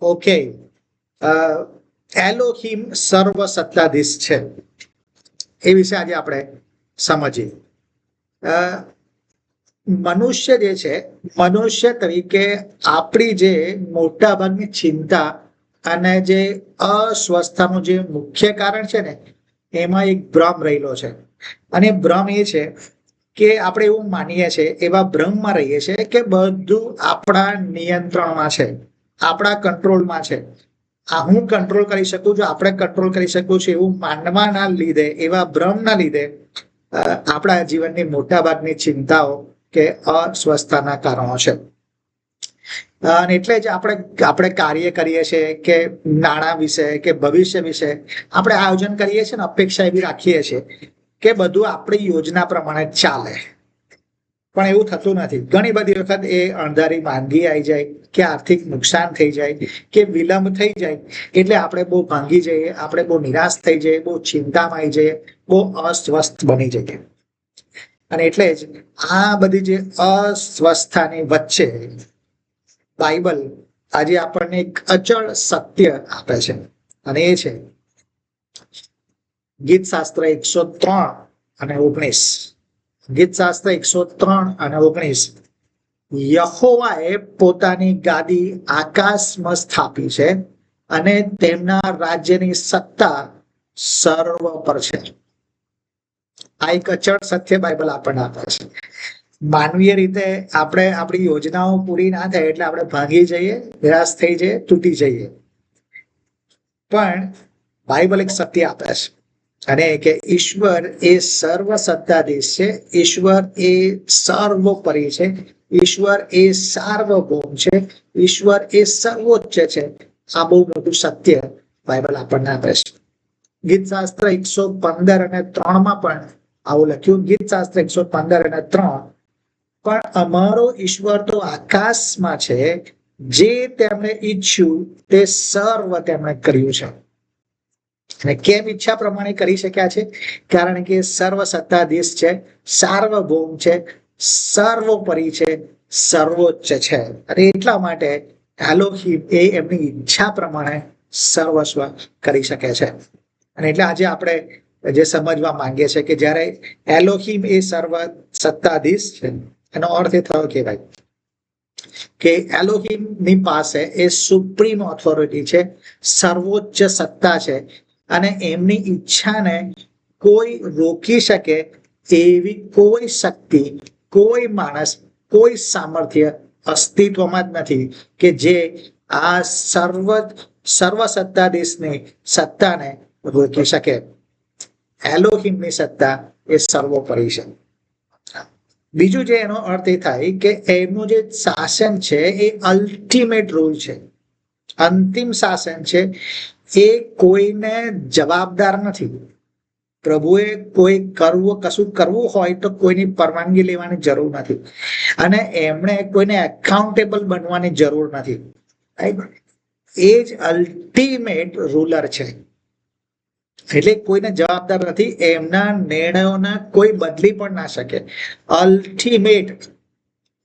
Okay. એલોહિમ સર્વ સત્તાધીશ છે એ વિશે આજે આપણે સમજીએ. મનુષ્ય જે છે, મનુષ્ય તરીકે આપણી જે મોટાભાગની ચિંતા અને જે અસ્વસ્થતાનું જે મુખ્ય કારણ છે ને, એમાં એક ભ્રમ રહેલો છે. અને ભ્રમ એ છે કે આપણે એવું માનીએ છીએ, એવા ભ્રમમાં રહીએ છીએ કે બધું આપણા નિયંત્રણમાં છે, આપણા કંટ્રોલમાં છે. આ હું કંટ્રોલ કરી શકું છું, આપણે કંટ્રોલ કરી શકું છું, એવું માનવાના લીધે, એવા ભ્રમના લીધે આપણા જીવનની મોટા ભાગની ચિંતાઓ કે અસ્વસ્થતાના કારણો છે. અને એટલે જ આપણે કાર્ય કરીએ છીએ કે નાણાં વિશે કે ભવિષ્ય વિશે આપણે આયોજન કરીએ છીએ ને અપેક્ષા એવી રાખીએ છીએ કે બધું આપણી યોજના પ્રમાણે ચાલે. પણ એવું થતું નથી. ઘણી બધી વખત એ અણધારી માંદગી આવી જાય કે આર્થિક નુકસાન થઈ જાય કે વિલંબ થઈ જાય એટલે આપણે બહુ ભાંગી જઈએ, આપણે બહુ નિરાશ થઈ જઈએ, બહુ ચિંતામાં આવી જઈએ, બહુ અસ્વસ્થ બની જઈએ. અને એટલે જ આ બધી જે અસ્વસ્થતાની વચ્ચે બાઇબલ આજે આપણને એક અચળ સત્ય આપે છે, અને એ છે ગીત શાસ્ત્ર 103:19. ગીત શાસ્ત્ર 103:19. યહોવાએ પોતાની ગાદી આકાશમાં સ્થાપી છે અને તેમના રાજ્યની સત્તા સર્વ પર છે. આ એક અચળ સત્ય બાઇબલ આપણને આપે છે. માનવીય રીતે આપણે આપણી યોજનાઓ પૂરી ના થાય એટલે આપણે ભાંગી જઈએ, નિરાશ થઈ જઈએ, તૂટી જઈએ. પણ બાઇબલ એક સત્ય આપે છે, અને કે ઈશ્વર એ સર્વ સત્તાધીશ છે, ઈશ્વર એ સર્વોપરી છે, ઈશ્વર એ સાર્વભૌમ છે, ઈશ્વર એ સર્વોચ્ચ છે. આ બહુ મોટું સત્ય બાઇબલ આપણને આપે છે. ગીત શાસ્ત્ર 115:3 પણ આવું લખ્યું. ગીત શાસ્ત્ર 115:3. પણ અમારો ઈશ્વર તો આકાશમાં છે, જે તેમણે ઈચ્છ્યું તે સર્વ તેમણે કર્યું છે. અને કેમ ઈચ્છા પ્રમાણે કરી શક્યા છે? કારણ કે સર્વ સત્તાધીશ છે, સાર્વભૌમ છે, સર્વોપરી છે, સર્વોચ્ચ છે. અને એટલા માટે એલોહિમ એ એમની ઈચ્છા પ્રમાણે સર્વસ્વ કરી શકે છે. અને એટલે આજે આપણે જે સમજવા માંગીએ છીએ કે જ્યારે એલોહિમ એ સર્વ સત્તાધીશ છે, એનો અર્થ એ થયો કે ભાઈ કે એલોહિમની પાસે એ સુપ્રીમ ઓથોરિટી છે, સર્વોચ્ચ સત્તા છે, અને એમની ઈચ્છાને કોઈ રોકી શકે એવી કોઈ શક્તિ, કોઈ માણસ, કોઈ સામર્થ્ય અસ્તિત્વમાં જ નથી કે જે આ સર્વ સત્તાધીશની સત્તાને રોકી શકે. એલોહિમની સત્તા એ સર્વોપરી છે. બીજું જે એનો અર્થ એ થાય કે એમનું જે શાસન છે એ અલ્ટિમેટ રૂલ છે, અંતિમ શાસન છે. એ કોઈને જવાબદાર નથી. પ્રભુએ કશું કરવું હોય તો કોઈની પરવાનગી લેવાની જરૂર નથી, અને એમણે કોઈને એકાઉન્ટેબલ બનવાની જરૂર નથી. એ જ અલ્ટિમેટ રૂલર છે, એટલે કોઈને જવાબદાર નથી. એમના નિર્ણયોને કોઈ બદલી પણ ના શકે. અલ્ટિમેટ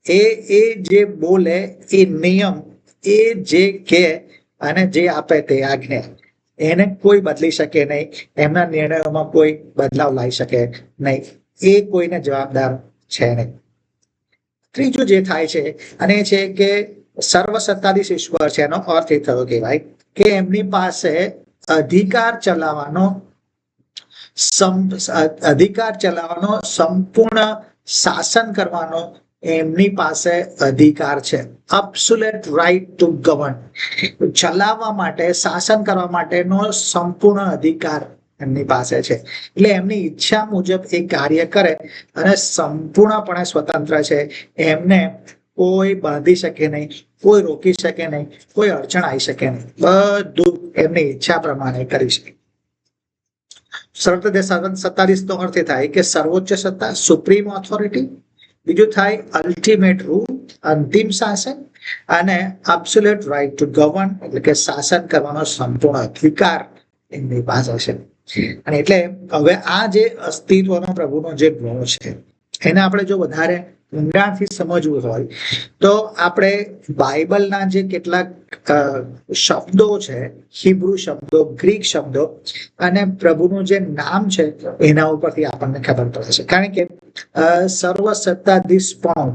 એ જે બોલે એ નિયમ, એ જે કહે અને જે આપે તે આજ્ઞા, એને કોઈ બદલી શકે નહીં. એમના નિર્ણયોમાં કોઈ બદલાવ લાવી શકે નહીં. એ કોઈને જવાબદાર છે નહીં. ત્રીજું જે થાય છે અને છે કે સર્વ સત્તાધીશ ઈશ્વર છે, એનો અર્થ એ થયો કહેવાય કે એમની પાસે અધિકાર ચલાવવાનો સંપૂર્ણ શાસન કરવાનો એમની પાસે અધિકાર છે. Absolute right to govern. ચલાવવા માટે, શાસન કરવા માટેનો સંપૂર્ણ અધિકાર એમની પાસે છે. એટલે એમની ઈચ્છા મુજબ એ કાર્ય કરે અને સંપૂર્ણપણે સ્વતંત્ર છે. એમને કોઈ બાંધી શકે નહીં, કોઈ રોકી શકે નહીં, કોઈ અડચણ આવી શકે નહીં. બધું એમની ઈચ્છા પ્રમાણે કરી શકે. સત્તાધીશ નો અર્થ એ થાય કે સર્વોચ્ચ સત્તા, સુપ્રીમ ઓથોરિટી. બીજું થાય અલ્ટિમેટ રૂલ, અંતિમ શાસન. અને એબ્સોલ્યુટ રાઇટ ટુ ગવર્ન, એટલે કે શાસન કરવાનો સંપૂર્ણ અધિકાર એમની પાસે છે. અને એટલે હવે આ જે અસ્તિત્વનો પ્રભુનો જે ગુણ છે, એને આપણે જો વધારે ઊંડાણથી સમજવું હોય તો આપણે બાઇબલના જે કેટલાક શબ્દો છે, હિબ્રુ શબ્દો, ગ્રીક શબ્દો અને પ્રભુનું જે નામ છે એના ઉપરથી આપણને ખબર પડે છે. કારણ કે સર્વસત્તાધીશ પણ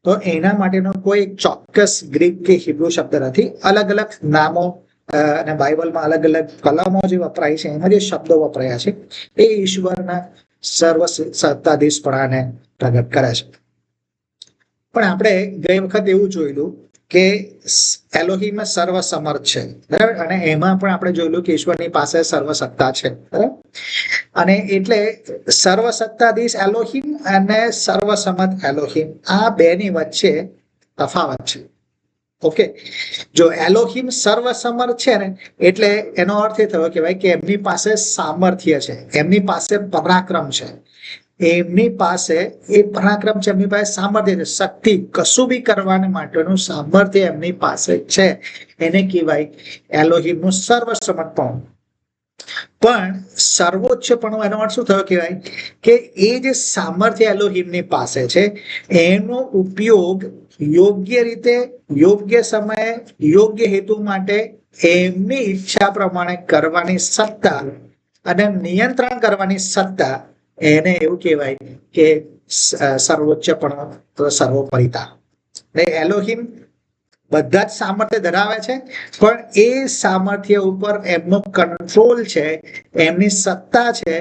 તો એના માટેનો કોઈ ચોક્કસ ગ્રીક કે હિબ્રુ શબ્દ નથી. અલગ અલગ નામો અને બાઇબલમાં અલગ અલગ કલમો જે વપરાય છે, એમાં જે શબ્દો વપરાયા છે એ ઈશ્વરના સર્વસત્તાધીશપણાને પ્રગટ કરે છે. પણ આપણે ગઈ વખત એવું જોયેલું કે એલોહીમ સર્વસમર્થ છે, બરાબર, અને એમાં પણ આપણે જોયેલું કે ઈશ્વરની પાસે સર્વસત્તા છે, બરાબર. અને એટલે સર્વસત્તાધીશ એલોહીમ અને સર્વસમર્થ એલોહીમ આ બેની વચ્ચે તફાવત છે. ઓકે, જો એલોહીમ સર્વસમર્થ છે ને એટલે એનો અર્થ એ થયો કે ભાઈ કે એમની પાસે સામર્થ્ય છે, એમની પાસે પરાક્રમ છે, એમની પાસે એ પરાક્રમ છે, એમની પાસે સામર્થ્ય છે, શક્તિ, કશું બી કરવા માટેનું સામર્થ્ય એમની પાસે છે. એને કહેવાય એલોહીમનું સર્વસમર્થપણું. પણ સર્વોચ્ચપણું એનો અર્થ શું થયો કહેવાય કે એ જે સામર્થ્ય એલોહીમની પાસે છે એનો ઉપયોગ યોગ્ય રીતે, યોગ્ય સમયે, યોગ્ય હેતુ માટે એમની ઈચ્છા પ્રમાણે કરવાની સત્તા અને નિયંત્રણ કરવાની સત્તા, એને એવું કહેવાય કે સર્વોચ્ચપણું, સર્વોપરિતા. એલોહીમ બધા જ સામર્થ્ય ધરાવે છે, પણ એ સામર્થ્ય ઉપર એમનો કંટ્રોલ છે, એમની સત્તા છે,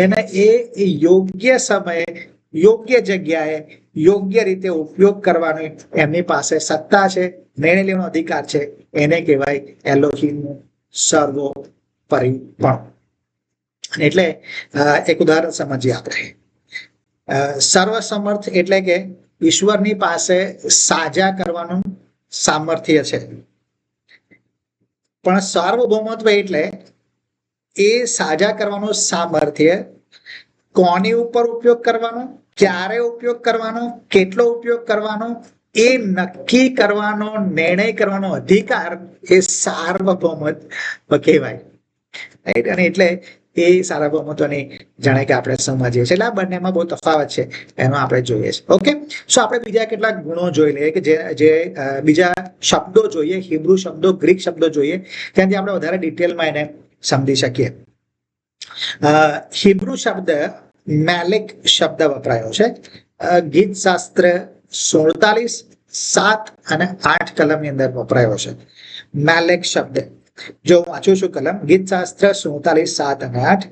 એને એ યોગ્ય સમયે, યોગ્ય જગ્યાએ, યોગ્ય રીતે ઉપયોગ કરવાનો એમની પાસે સત્તા છે, નિર્ણય લેવાનો અધિકાર છે. એને કહેવાય એલોહીમનું સર્વોપરીપણું. એટલે એક ઉદાહરણ સમજીએ આપણે. સર્વસમર્થ એટલે કે ઈશ્વરની પાસે સાજા કરવાનું સામર્થ્ય છે, પણ સાર્વભૌમત્વ એટલે એ સાજા કરવાનું સામર્થ્ય કોની ઉપર ઉપયોગ કરવાનો, ક્યારે ઉપયોગ કરવાનો, કેટલો ઉપયોગ કરવાનો એ નક્કી કરવાનો, નિર્ણય કરવાનો અધિકાર એ સાર્વભૌમત્વ કહેવાય. રાઈટ, અને એટલે એ સાર્વભૌમત્વની જાણે કે આપણે સમજીએ છીએ. એટલે આ બંનેમાં બહુ તફાવત છે, એનો આપણે જોઈએ છીએ. ઓકે, સો આપણે બીજા કેટલાક ગુણો જોઈ લઈએ કે જે બીજા શબ્દો જોઈએ, હિબ્રુ શબ્દો, ગ્રીક શબ્દો જોઈએ, ત્યાંથી આપણે વધારે ડિટેલમાં એને સમજી શકીએ. હિબ્રુ શબ્દ મેલેક શબ્દ વપરાયો છે. ગીત શાસ્ત્ર 47, 7 અને 8 કલમની અંદર વપરાયો છે મેલેક શબ્દ. જો હું વાંચું છું કલમ, ગીત શાસ્ત્ર 47, 7 અને 8.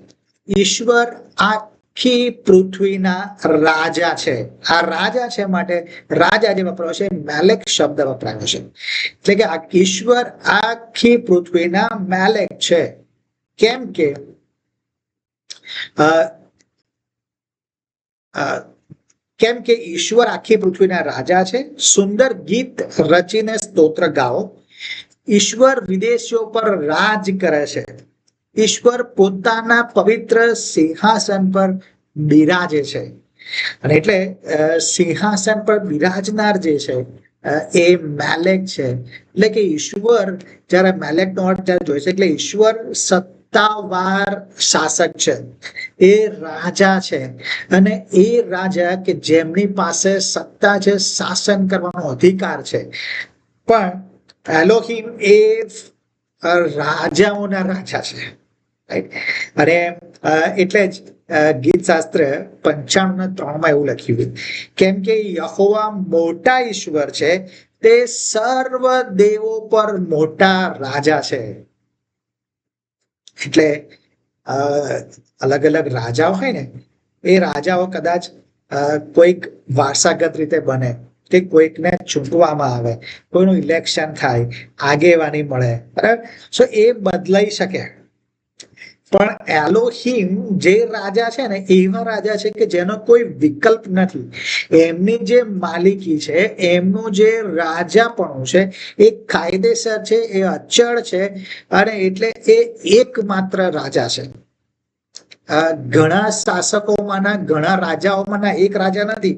ઈશ્વર આખી પૃથ્વીના રાજા છે. આ રાજા છે માટે રાજા જે વપરાયો છે મેલેક શબ્દ વપરાયો છે. એટલે કે ઈશ્વર આખી પૃથ્વીના મેલેક છે. કેમ કે ઈશ્વર આખી પૃથ્વીના રાજા છે. સુંદર ગીત રચીને સ્તોત્ર ગાઓ. ઈશ્વર વિદેશીઓ પર રાજ કરે છે. ઈશ્વર પોતાના પવિત્ર સિંહાસન પર બિરાજે છે. અને એટલે સિંહાસન પર બિરાજનાર જે છે એ મેલેક છે. એટલે કે ઈશ્વર, જયારે મેલેકનો અર્થ જયારે જોઈશે, એટલે ઈશ્વર સત્તાવાર શાસક છે, એ રાજા છે. અને એ રાજા કે જેમની પાસે સત્તા છે, શાસન કરવાનો અધિકાર છે. પણ એલોહીમ એ રાજાઓના રાજા છે. અને એટલે જ ગીત શાસ્ત્ર 95:3 એવું લખ્યું, કેમ કે યહોવા મોટા ઈશ્વર છે, તે સર્વ દેવો પર મોટા રાજા છે. એટલે અલગ અલગ રાજાઓ હોય ને, એ રાજાઓ કદાચ કોઈક વારસાગત રીતે બને, કે કોઈકને ચૂંટવામાં આવે, કોઈનું ઇલેક્શન થાય, આગેવાની મળે, બરાબર, સો એ બદલાઈ શકે. પણ એલોહીમ જે રાજા છે ને, એવા રાજા છે કે જેનો કોઈ વિકલ્પ નથી. એમની જે માલિકી છે, એમનું જે રાજાપણું છે એ કાયદેસર છે, એ અચળ છે. અને એટલે એ એકમાત્ર રાજા છે. ઘણા શાસકોમાંના, ઘણા રાજાઓમાંના એક રાજા નથી.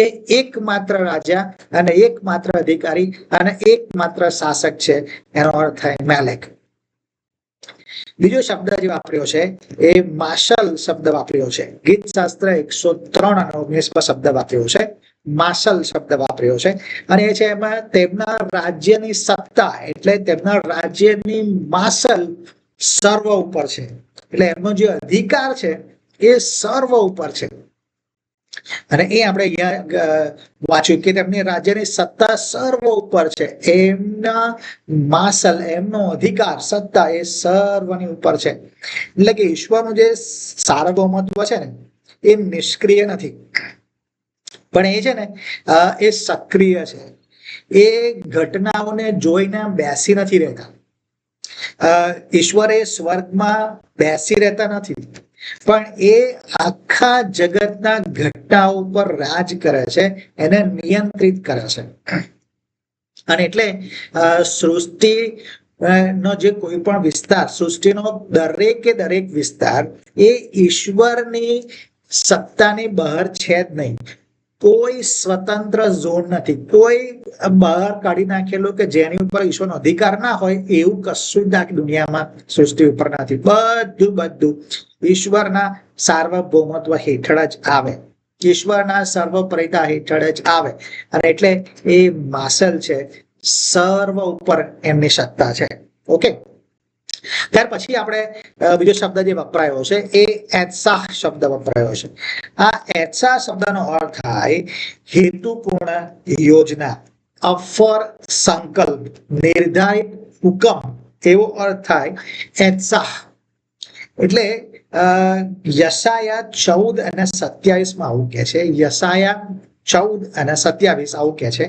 એ એકમાત્ર રાજા અને એકમાત્ર અધિકારી અને એકમાત્ર શાસક છે. એનો અર્થ થાય મેલેક. બીજો શબ્દ જે વાપર્યો છે એ માર્શલ શબ્દ વાપર્યો છે. ગીત શાસ્ત્ર 103 અને 19 શબ્દ વાપર્યો છે માસલ શબ્દ વાપર્યો છે અને એ છે એમાં તેમના રાજ્યની સત્તા એટલે તેમના રાજ્યની માસલ સર્વ ઉપર છે, એટલે એમનો જે અધિકાર છે એ સર્વ ઉપર છે. અને એ આપણે અહીંયા વાંચ્યું કે તેમની રાજ્યની સત્તા સર્વ ઉપર છે, એમના માસલ એમનો અધિકાર સત્તા એ સર્વની ઉપર છે. એટલે કે ઈશ્વરનું જે સાર્વભૌમત્વ છે ને એ નિષ્ક્રિય નથી, પણ એ છે ને એ સક્રિય છે. એ ઘટનાઓને જોઈને બેસી નથી રહેતા. ઈશ્વર એ સ્વર્ગમાં બેસી રહેતા નથી, પણ એ આખા જગતના ઘટનાઓ પર રાજ કરે છે, એને નિયંત્રિત કરે છે. અને એટલે સૃષ્ટિ નો જે કોઈ પણ વિસ્તાર, સૃષ્ટિનો દરેકે દરેક વિસ્તાર એ ઈશ્વરની સત્તાની બહાર છે જ નહીં. કોઈ સ્વતંત્ર ઝોન નથી, કોઈ બહાર કાઢી નાખેલું કે જેની ઉપર ઈશ્વરનો અધિકાર ના હોય એવું કશું જ દુનિયામાં સૃષ્ટિ ઉપર નથી. બધું ઈશ્વરના સાર્વભૌમત્વ હેઠળ જ આવે, ઈશ્વરના સર્વોપરિતા હેઠળ જ આવે. અને એટલે એ માસલ છે, સર્વ ઉપર એમની સત્તા છે. ઓકે, ત્યાર પછી આપણે બીજો શબ્દ જે વપરાયો છે એ એત્સાહ શબ્દ વપરાયો છે. આ એત્સાહ શબ્દનો અર્થ થાય હેતુપૂર્ણ યોજના, અફર સંકલ્પ, નિર્ધારિત હુકમ, એવો અર્થ થાય એત્સાહ. એટલે યશાયા 14 અને 27 માં આવું કે છે, યશાયા 14 અને 27 આવું કે છે,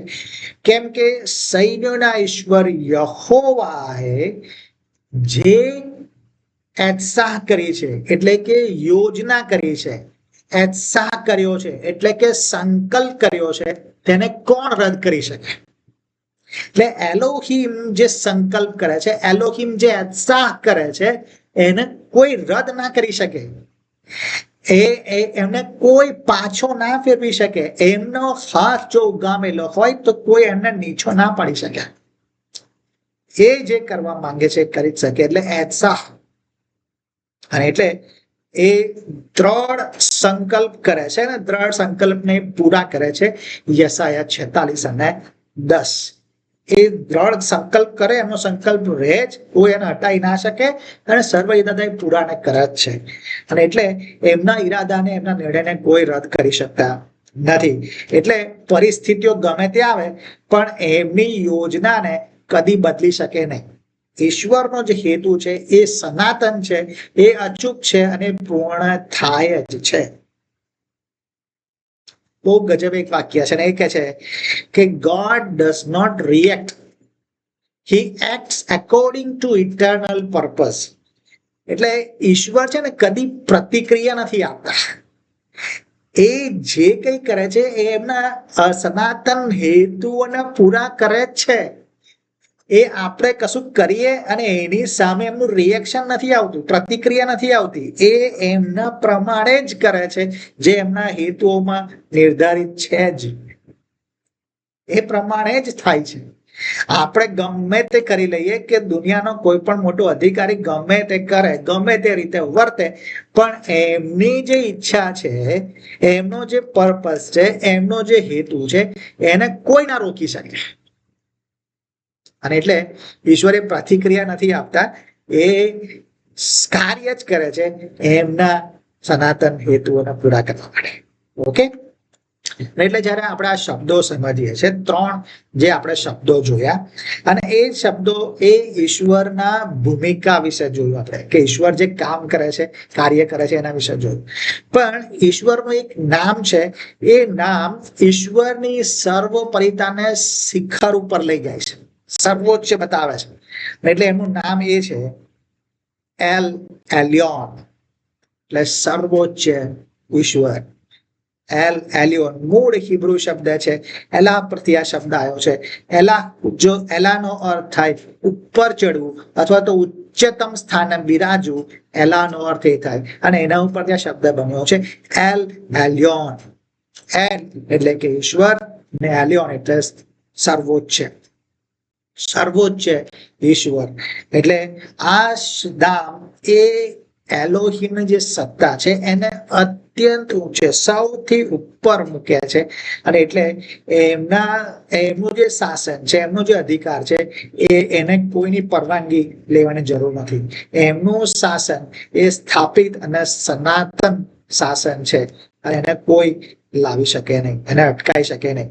કેમ કે સૈન્યોના ઈશ્વર યહોવાએ જે એત્સાહ કરી છે એટલે કે યોજના કરી છે, એત્સાહ કર્યો છે એટલે કે સંકલ્પ કર્યો છે, તેને કોણ રદ કરી શકે? એટલે એલોહિમ જે સંકલ્પ કરે છે, એલોહિમ જે એત્સાહ કરે છે, એને કોઈ રદ ના કરી શકે. એમને કોઈ પાછો ના ફેરવી શકે. એમનો હાથ જો ઉગામેલો હોય તો કોઈ એમને નીચો ના પાડી શકે. એ જે કરવા માંગે છે કરી શકે, એટલે એત્સાહ. અને એટલે એ દ્રઢ સંકલ્પ કરે છે ને દ્રઢ સંકલ્પને પૂરા કરે છે. યશાયા 46 અને 10 એ દ્રઢ સંકલ્પ કરે, એનો સંકલ્પ રહે જ, કોઈ એને હટાવી ના શકે અને સર્વ ઈરાદા પૂરાને કરે જ છે. અને એટલે એમના ઈરાદાને, એમના નિર્ણયને કોઈ રદ કરી શકતા નથી. એટલે પરિસ્થિતિઓ ગમે તે આવે પણ એમની યોજનાને કદી બદલી શકે નહીં. ઈશ્વરનો જે હેતુ છે એ સનાતન છે, એ અચૂક છે અને પૂર્ણ થાય જ છે. બહુ ગજબ એક વાક્ય છે ને એ કહે છે કે God does not react, he acts according to eternal purpose. એટલે ઈશ્વર છે ને કદી પ્રતિક્રિયા નથી આપતા. એ જે કઈ કરે છે એ એમના સનાતન હેતુઓને પૂરા કરે જ છે. એ આપણે કશું કરીએ અને એની સામે એમનું રિએક્શન નથી આવતું, પ્રતિક્રિયા નથી આવતી. એ એમના પ્રમાણે જ કરે છે, જે એમના હેતુઓમાં નિર્ધારિત છે જ એ પ્રમાણે જ થાય છે. આપણે ગમે તે કરી લઈએ કે દુનિયાનો કોઈ પણ મોટો અધિકારી ગમે તે કરે, ગમે તે રીતે વર્તે, પણ એમની જે ઈચ્છા છે, એમનો જે પર્પસ છે, એમનો જે હેતુ છે, એને કોઈ ના રોકી શકે. અને એટલે ઈશ્વરે પ્રતિક્રિયા નથી આપતા, એ કાર્ય જ કરે છે એમના સનાતન હેતુઓને પૂરા કરવા માટે. ઓકે, એટલે જયારે આપણે આ શબ્દો સમજીએ છીએ, 3 જે આપણે શબ્દો જોયા, અને એ શબ્દો એ ઈશ્વરના ભૂમિકા વિશે જોયું આપણે, કે ઈશ્વર જે કામ કરે છે, કાર્ય કરે છે, એના વિશે જોયું. પણ ઈશ્વરનું એક નામ છે, એ નામ ઈશ્વરની સર્વોપરિતાને શિખર ઉપર લઈ જાય છે, સર્વોચ્ચ બતાવે છે. એટલે એમનું નામ એ છે એલ એલિયોન, એટલે સર્વોચ્ચ ઈશ્વર. એલ એલિયોન મૂળ હિબ્રુ શબ્દ છે, એલા પરથી આ શબ્દ આવ્યો છે. એલા, જો એલાનો અર્થ થાય ઉપર ચડવું અથવા તો ઉચ્ચતમ સ્થાને બિરાજવું, એલાનો અર્થ એ થાય. અને એના ઉપર ત્યાં શબ્દ બન્યો છે એલ એલિયોન. એલ એટલે કે ઈશ્વર ને એલિયોન એટલે સર્વોચ્ચ, સર્વોચ્ચ ઈશ્વર. એટલે આ નામ એ એલોહિમની જે સત્તા છે એને અત્યંત ઊંચે સૌથી ઉપર મૂક્યા છે અને એટલે એમનું જે શાસન છે, એમનો જે અધિકાર છે, એને કોઈની પરવાનગી લેવાની જરૂર નથી. એમનું શાસન એ સ્થાપિત અને સનાતન શાસન છે અને એને કોઈ લાવી શકે નહીં, એને અટકાવી શકે નહીં.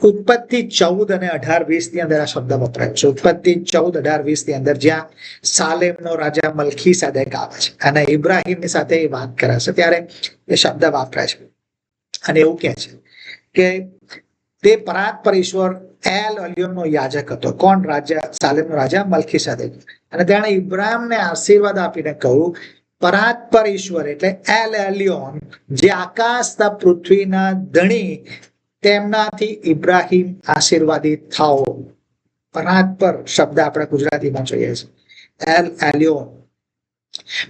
ઉત્પત્તિ 14 અને 18-20 ની અંદર આ શબ્દ વપરાય છે. ઉત્પત્તિ 14-18-20 ની અંદર જ્યાં સાલેમનો રાજા મલ્ખીસેદેક આવે છે અને ઇબ્રાહીમની સાથે એ વાત કરે છે, ત્યારે એ શબ્દ વાપરાય છે અને એવું કહે છે કે તે પરાત્પર ઈશ્વર એલ અલિયોનનો યાજક હતો. કોણ? રાજા સાલેમનો રાજા મલ્ખીસેદેક. અને તેણે ઇબ્રાહીમને આશીર્વાદ આપીને કહ્યું, પરાત્પર ઈશ્વર એટલે એલ અલિયોન, જે આકાશ તથા પૃથ્વીના ધણી, તેમનાથી ઇબ્રાહીમ આશીર્વાદિત થાઓ. પરાત્પર શબ્દ આપણે ગુજરાતીમાં જોઈએ છે, એલ એલિયોન.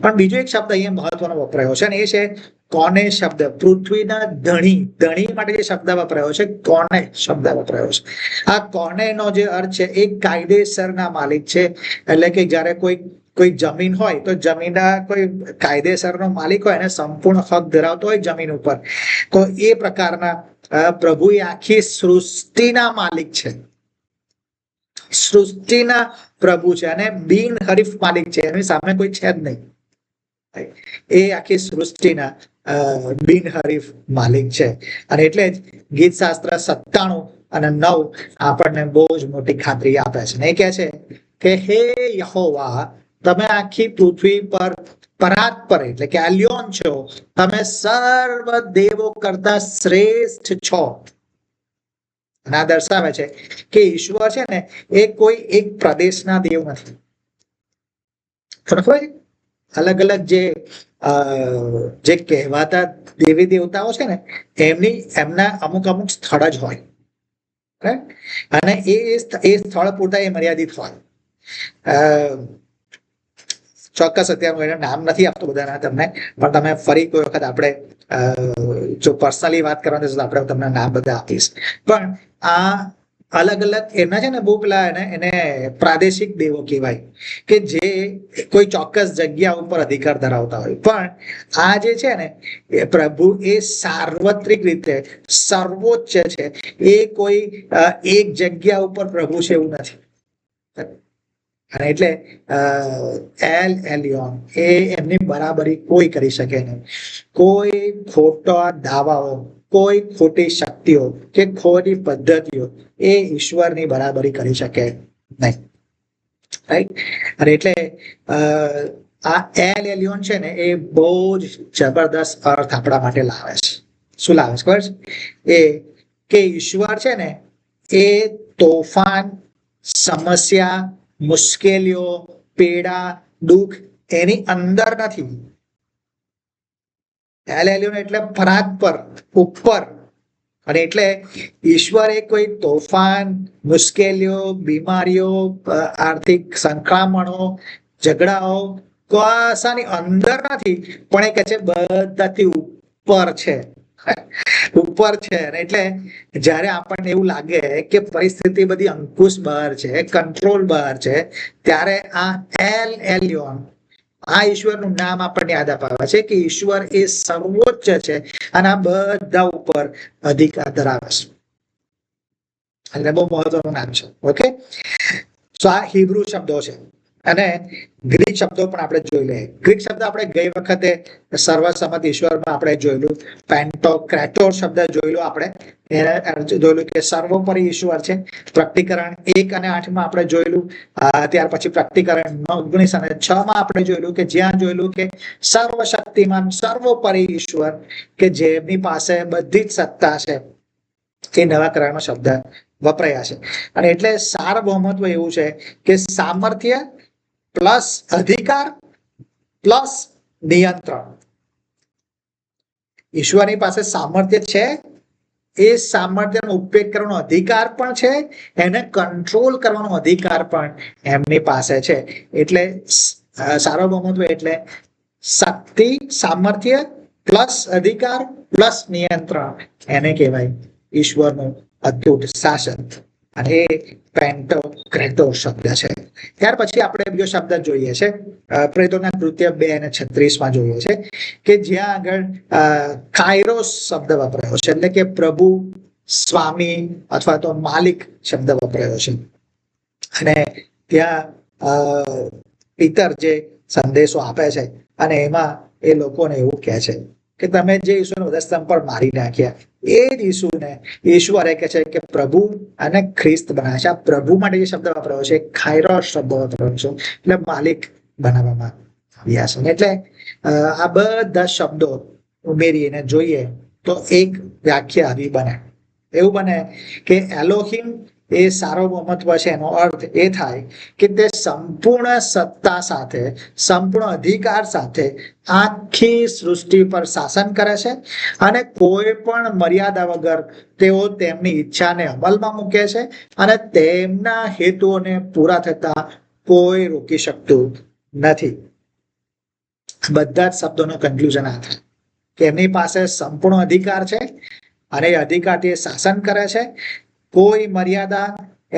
પણ બીજો એક શબ્દ અહીંયા મહત્વનો વપરાયો છે અને એ છે કોને શબ્દ. પૃથ્વીના ધણી, ધણી માટે જે શબ્દ વપરાયો છે, કોને શબ્દ વપરાયો છે. આ કોનેનો જે અર્થ છે એ કાયદેસરના માલિક છે. એટલે કે જ્યારે કોઈ જમીન હોય તો જમીનના કોઈ કાયદેસરનો માલિક હોય અને સંપૂર્ણ હક ધરાવતો હોય જમીન ઉપર, તો એ પ્રકારના પ્રભુ એ આખી સૃષ્ટિના માલિક છે, સૃષ્ટિના પ્રભુ છે અને બિનહરીફ માલિક છે. એની સામે કોઈ છે જ નહીં. એ આખી સૃષ્ટિના બિનહરીફ માલિક છે. અને એટલે જ ગીત શાસ્ત્ર 97 અને 9 આપણને બહુ જ મોટી ખાતરી આપે છે. એ કહે છે કે હે યહોવા, તમે આખી પૃથ્વી પર પરાત્પર એટલે કે આલ્યોન છો, તમે સર્વ દેવો કરતા શ્રેષ્ઠ છો. અને આ દર્શાવે છે કે ઈશ્વર છે ને એ કોઈ એક પ્રદેશના દેવ નથી. અલગ અલગ જે કહેવાતા દેવી દેવતાઓ છે ને, એમના અમુક સ્થળ જ હોય અને એ સ્થળ પૂરતા એ મર્યાદિત હોય. ચોક્કસ અત્યારે એનું નામ નથી આપતો બધાના તમને, પણ તમે ફરી કોઈ વખત આપણે જો પર્સનલી વાત કરવાની તો આપણે તમને નામ બધા આપીશ. પણ આ અલગ અલગ એના છે ને બહુ પેલા એને પ્રાદેશિક દેવો કહેવાય કે જે કોઈ ચોક્કસ જગ્યા ઉપર અધિકાર ધરાવતા હોય. પણ આ જે છે ને એ પ્રભુ એ સાર્વત્રિક રીતે સર્વોચ્ચ છે. એ કોઈ એક જગ્યા ઉપર પ્રભુ છે એવું નથી. અને એટલે એલ એલિયોન એ એમની બરાબરી કોઈ કરી શકે નહીં. કોઈ ખોટા દાવાઓ, કોઈ ખોટી શક્તિઓ કે ખોટી પદ્ધતિઓ એ ઈશ્વરની બરાબરી કરી શકે નહીં. રાઈટ? અને એટલે આ એલ એલિયોન છે ને એ બહુ જ જબરદસ્ત અર્થ આપણા માટે લાવે છે. શું લાવે છે ખબર છે? એ કે ઈશ્વર છે ને એ તોફાન, સમસ્યા, મુશ્કેલીઓ, પીડા, દુઃખ એની અંદર નથી. એલ એલિયોન એટલે પરાત્પર, ઉપર. અને એટલે ઈશ્વર એ કોઈ તોફાન, મુશ્કેલીઓ, બીમારીઓ, આર્થિક સંક્રમણો, ઝઘડાઓ કશાની અંદર નથી, પણ એ કહે છે બધાથી ઉપર છે. ઉપર છે. એટલે જ્યારે આપણને એવું લાગે કે પરિસ્થિતિ બધી અંકુશ બહાર છે, કંટ્રોલ બહાર છે, ત્યારે આ એલ એલિયોન, આ ઈશ્વરનું નામ આપણને યાદ અપાવે છે કે ઈશ્વર એ સર્વોચ્ચ છે અને આ બધા ઉપર અધિકાર ધરાવે છે. એટલે બહુ મહત્વનું નામ છે. ઓકે, તો આ હિબ્રુ શબ્દો છે. અને ગ્રીક શબ્દો પણ આપણે જોઈ લઈએ. ગ્રીક શબ્દ આપણે ગઈ વખતે સર્વસંમત ઈશ્વરમાં આપણે જોયેલું પેન્ટોક્રેટોર શબ્દ જોયેલું. આપણે જોયેલું કે સર્વોપરી ઈશ્વર છે. પ્રકટીકરણ 1 અને 8 માં આપણે જોયેલું. ત્યાર પછી પ્રકટીકરણ 19 અને 6 માં આપણે જોયેલું કે જ્યાં જોયેલું કે સર્વશક્તિમાન સર્વોપરી ઈશ્વર કે જેમની પાસે બધી જ સત્તા છે, એ નવા કરારનો શબ્દ વપરાયા છે. અને એટલે સાર્વભૌમત્વ એવું છે કે સામર્થ્ય પ્લસ અધિકાર પ્લસ નિયંત્રણ. ઈશ્વરની પાસે સામર્થ્ય છે, એ સામર્થ્યનો ઉપયોગ કરવાનો અધિકાર પણ છે, એને કંટ્રોલ કરવાનો અધિકાર પણ એમની પાસે છે. એટલે સાર્વભૌમત્વ એટલે શક્તિ, સામર્થ્ય પ્લસ અધિકાર પ્લસ નિયંત્રણ, એને કહેવાય ઈશ્વરનું અદ્ભુત શાસન. અને એ પેન્ટોક્રેટોર શબ્દ છે. ત્યાર પછી આપણે બીજો શબ્દ જોઈએ છે પ્રેરિતોના કૃત્ય 2:36 જોઈએ છે કે જ્યાં આગળ કાયરોસ શબ્દ વપરાયો છે, એટલે કે પ્રભુ, સ્વામી અથવા તો માલિક શબ્દ વપરાયો છે. અને ત્યાં પિતર જે સંદેશો આપે છે અને એમાં એ લોકોને એવું કહે છે કે તમે જે ઈસુને વધસ્તંભ પર મારી નાખ્યા એ જ ઈસુને ઈશ્વરે કહે છે કે પ્રભુ અને ખ્રિસ્ત બનાવે છે. આ પ્રભુ માટે જે શબ્દ વાપર્યો છે કાયરોસ શબ્દ વાપર્યો છે, એટલે માલિક બનાવવામાં આવ્યા છે. એટલે આ બધા શબ્દો ઉમેરીને જોઈએ તો એક વ્યાખ્યા આવી બને. એવું બને કે એલોહિમ એ સાર્વભૌમત્વ છે, એનો અર્થ એ થાય કે તે સંપૂર્ણ સત્તા સાથે, સંપૂર્ણ અધિકાર સાથે આખી સૃષ્ટિ પર શાસન કરે છે અને કોઈ પણ મર્યાદા વગર તેઓ તેમની ઈચ્છાને અમલમાં મૂકે છે અને તેમના હેતુઓને પૂરા થતા કોઈ રોકી શકતું નથી. બધા જ શબ્દોનો કન્ક્લુઝન આ થાય કે એમની પાસે સંપૂર્ણ અધિકાર છે અને એ અધિકારથી શાસન કરે છે. કોઈ મર્યાદા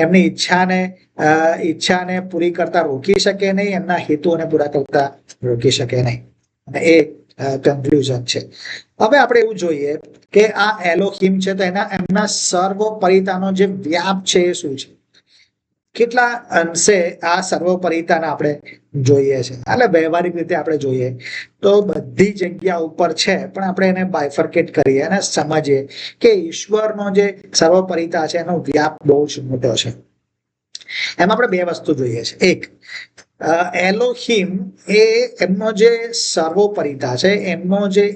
એમની ઈચ્છાને પૂરી કરતા રોકી શકે નહીં, એમના હેતુઓને પૂરા કરતા રોકી શકે નહીં. અને એ કન્ક્લુઝન છે. હવે આપણે એવું જોઈએ કે આ એલોહિમ છે તો એમના સર્વોપરિતાનો જે વ્યાપ છે એ શું છે, કેટલા અંશે આ સર્વોપરિતાને આપણે જોઈએ છે. એટલે વ્યવહારિક રીતે આપણે જોઈએ તો બધી જગ્યા ઉપર છે, પણ આપણે એને બાયફર્કેટ કરીએ અને સમજીએ કે ઈશ્વરનો જે સર્વોપરિતા છે એનો વ્યાપ બહુ જ મોટો છે. એમાં આપણે બે વસ્તુ જોઈએ છે. એક, એલોહિમ એ એમનો જે સર્વોપરિતા છે, એમનો જે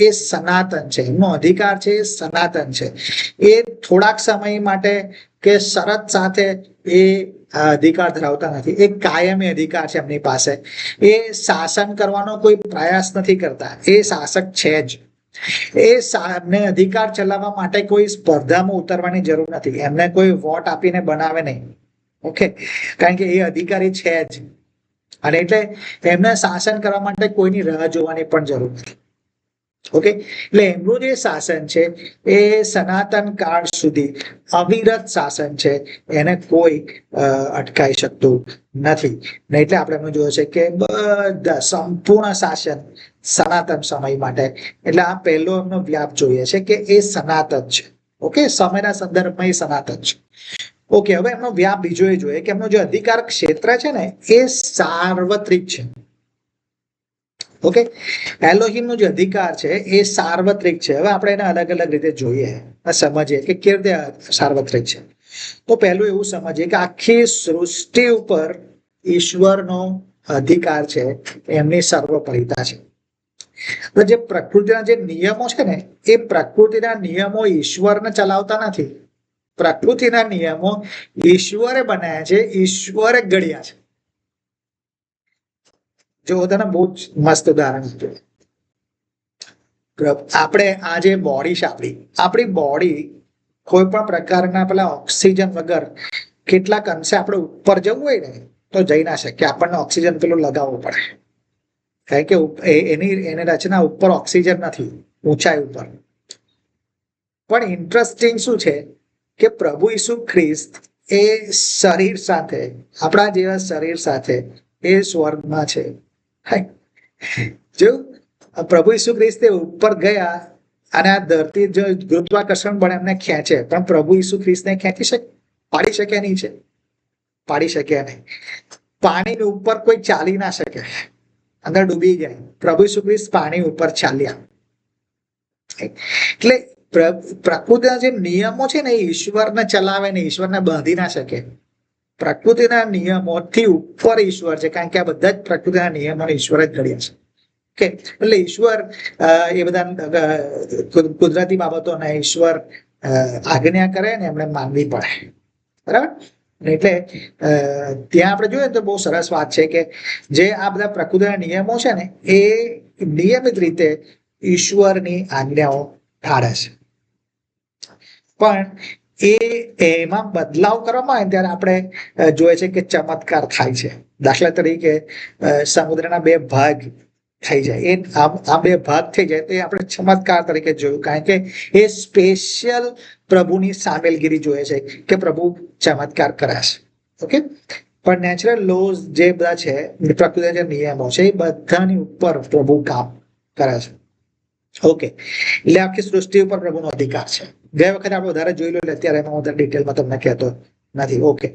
એ સનાતન છે, એમનો અધિકાર છે એ સનાતન છે. એ થોડાક સમય માટે કે શરત સાથે એ અધિકાર ધરાવતા નથી. એ કાયમી અધિકાર છે એમની પાસે. એ શાસન કરવાનો કોઈ પ્રયાસ નથી કરતા, એ શાસક છે જ. એમને અધિકાર ચલાવવા માટે કોઈ સ્પર્ધામાં ઉતરવાની જરૂર નથી, એમને કોઈ વોટ આપીને બનાવે નહીં. ઓકે, કારણ કે એ અધિકારી છે જ. અને એટલે એમને શાસન કરવા માટે કોઈની રાહ જોવાની પણ જરૂર નથી. ઓકે, એટલે એમનું જે શાસન છે એ સનાતન કાળ સુધી અવિરત શાસન છે, એને કોઈ અટકાઈ શકતું નથી. ને એટલે આપણે એમનું જોયું છે કે બધા સંપૂર્ણ શાસન સનાતન સમય માટે. એટલે આ પહેલો એમનો વ્યાપ જોઈએ છે કે એ સનાતન છે. ઓકે, સમયના સંદર્ભમાં એ સનાતન છે. ઓકે, હવે એમનો વ્યાપ બીજો એ જોઈએ કે એમનો જે અધિકાર ક્ષેત્ર છે ને એ સાર્વત્રિક છે. ઓકે, એલોહિમનો જે અધિકાર છે એ સાર્વત્રિક છે. હવે આપણે એને અલગ અલગ રીતે જોઈએ, સમજીએ કે કેવી રીતે સાર્વત્રિક છે. તો પહેલું એવું સમજીએ કે આખી સૃષ્ટિ ઉપર ઈશ્વરનો અધિકાર છે, એમની સર્વોપરિતા છે. જે પ્રકૃતિના જે નિયમો છે ને એ પ્રકૃતિના નિયમો ઈશ્વરને ચલાવતા નથી. પ્રકૃતિના નિયમો ઈશ્વરે બનાવ્યા છે, ઈશ્વરે ઘડ્યા છે. જો તને બહુ જ મસ્ત ઉદાહરણ આપ્યું. આપણે આ જે બોડી છે આપણી બોડી કોઈ પણ પ્રકારના પેલા ઓક્સિજન વગર કેટલાક અંશે આપણે ઉપર જવું હોય ને તો જઈ ના શકીએ. આપણને ઓક્સિજન પેલું લગાવવું પડે, કારણ કે એની રચના ઉપર ઓક્સિજન નથી, ઊંચાઈ ઉપર. પણ ઇન્ટરેસ્ટિંગ શું છે કે પ્રભુ ઈસુ ખ્રિસ્ત એ શરીર સાથે, આપણા જેવા શરીર સાથે એ સ્વર્ગમાં છે. જો પ્રભુ ઈસુ ખ્રિસ્ત ઉપર ગયા અને આ ધરતી જો ગુરુત્વાકર્ષણ બળ એમને ખેંચે, પણ પ્રભુ ઈસુ ખ્રિસ્તને ખેંચી શકે? પાડી શકે નહીં છે, પાડી શકે નહીં. પાણીની ઉપર કોઈ ચાલી ના શકે, અંદર ડૂબી જાય. પ્રભુ ઈસુ ખ્રિસ્ત પાણી ઉપર ચાલ્યા. એટલે પ્રકૃતિના જે નિયમો છે ને એ ઈશ્વરને ચલાવે ને, ઈશ્વરને બાંધી ના શકે. પ્રકૃતિના નિયમોથી ઉપર ઈશ્વર છે, કારણ કે આ બધા જ પ્રકૃતિના નિયમોને ઈશ્વર જ ઘડ્યા છે. ઓકે, એટલે ઈશ્વર એ બધા કુદરતી બાબતોને ઈશ્વર આજ્ઞા કરે ને એમણે માનવી પડે. બરાબર? એટલે ત્યાં આપણે જોઈએ તો બહુ સરસ વાત છે કે જે આ બધા પ્રકૃતિના નિયમો છે ને એ નિયમિત રીતે ઈશ્વરની આજ્ઞાઓ ઢાળે છે. પણ એમાં બદલાવ કરવામાં આવે ત્યારે આપણે જોઈએ છે કે ચમત્કાર થાય છે. દાખલા તરીકે સમુદ્રના બે ભાગ થઈ જાય, આ બે ભાગ થઈ જાય તો એ આપણે ચમત્કાર તરીકે જોયું, કારણ કે એ સ્પેશિયલ પ્રભુની સામેલગીરી જોઈએ છે કે પ્રભુ ચમત્કાર કરે છે. ઓકે, પણ નેચરલ લોઝ જે બધા છે, પ્રકૃતિના જે નિયમો છે, એ બધાની ઉપર પ્રભુ કામ કરે છે. ઓકે, એટલે આખી સૃષ્ટિ ઉપર પ્રભુનો અધિકાર છે. ગયા વખતે આપણે વધારે જોઈ લો, અત્યારે એમાં વધારે ડિટેલમાં તમને કહેતો નથી. ઓકે,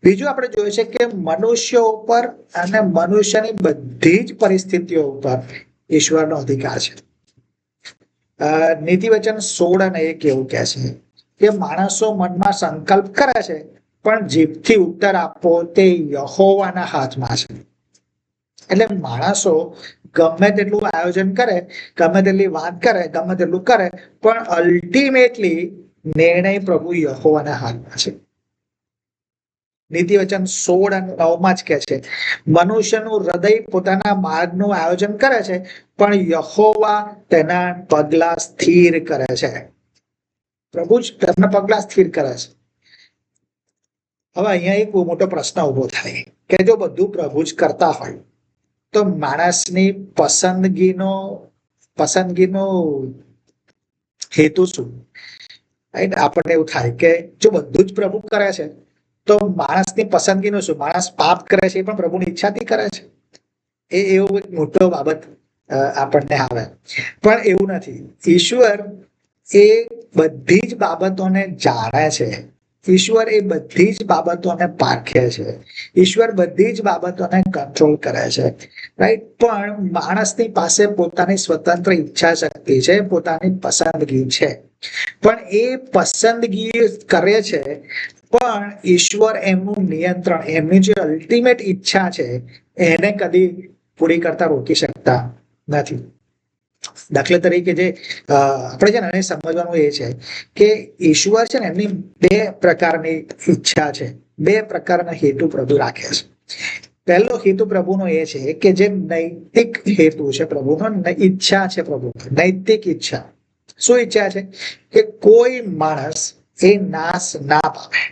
બીજું આપણે જોયું છે કે મનુષ્યો ઉપર અને મનુષ્યની બધી જ પરિસ્થિતિઓ ઉપર ઈશ્વરનો અધિકાર છે. નીતિવચન 16 અને 1 એવું કહે છે કે માણસો મનમાં સંકલ્પ કરે છે, પણ જીભથી ઉત્તર આપવો તે યહોવાના હાથમાં છે. એટલે માણસો ગમે તેટલું આયોજન કરે, ગમે તેટલી વાત કરે, ગમે તેટલું કરે, પણ અલ્ટિમેટલી નિર્ણય પ્રભુ યહોવાના હાથમાં છે. નીતિવચન 16 અને 9 જ કહે છે, મનુષ્યનું હૃદય પોતાના માર્ગનું આયોજન કરે છે, પણ યહોવા તેના પગલા સ્થિર કરે છે. પ્રભુ જ તેમના પગલા સ્થિર કરે છે. હવે અહીંયા એક બહુ મોટો પ્રશ્ન ઉભો થાય કે જો બધું પ્રભુ જ કરતા હોય તો માણસની પસંદગીનો હેતુ શું? આપણને એવું થાય કે જો બધું જ પ્રભુ કરે છે તો માણસની પસંદગીનું શું? માણસ પાપ કરે છે એ પણ પ્રભુની ઈચ્છાથી કરે છે. એવું એક મોટો બાબત આપણને આવે, પણ એવું નથી. ઈશ્વર એ બધી જ બાબતોને જાણે છે. ઈશ્વર એ બધી જ બાબતોને પારખે છે. ઈશ્વર બધી જ બાબતોને કંટ્રોલ કરે છે, રાઈટ? પણ માણસની પાસે પોતાની સ્વતંત્ર ઈચ્છા શક્તિ છે, પોતાની પસંદગી છે. પણ એ પસંદગી કરે છે, પણ ઈશ્વર એમનું નિયંત્રણ, એમની જે અલ્ટિમેટ ઈચ્છા છે એને કદી પૂરી કરતા રોકી શકતા નથી. દાખલા તરીકે જે આપણે છે ને એને સમજવાનું એ છે કે ઈશ્વર છે ને એમની બે પ્રકારની ઈચ્છા છે, બે પ્રકારના હેતુ પ્રભુ રાખે છે. પહેલો હેતુ પ્રભુનો એ છે કે જે નૈતિક હેતુ છે પ્રભુનો, ઈચ્છા છે પ્રભુ, નૈતિક ઈચ્છા. શું ઈચ્છા છે? કે કોઈ માણસ એ નાશ ના પામે.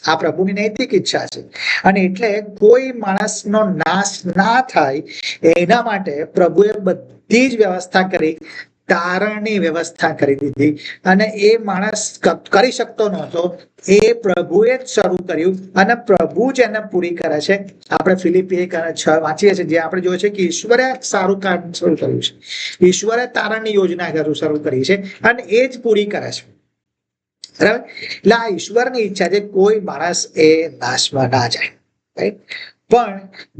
આ પ્રભુની નૈતિક ઈચ્છા છે. અને એટલે કોઈ માણસનો નાશ ના થાય એના માટે પ્રભુએ બધી જ વ્યવસ્થા કરી, તારણની વ્યવસ્થા કરી દીધી. અને એ માણસ કરી શકતો નહોતો, એ પ્રભુએ જ શરૂ કર્યું અને પ્રભુ જ એને પૂરી કરે છે. આપણે ફિલિપી 1:6 વાંચીએ છીએ, જે આપણે જોઈએ છે કે ઈશ્વરે સારું કામ શરૂ કર્યું છે, ઈશ્વરે તારણની યોજના શરૂ કરી છે અને એ જ પૂરી કરે છે. બરાબર? એટલે આ ઈશ્વરની ઈચ્છા છે કોઈ માણસ એ નાશમાં ના જાય, રાઈટ? પણ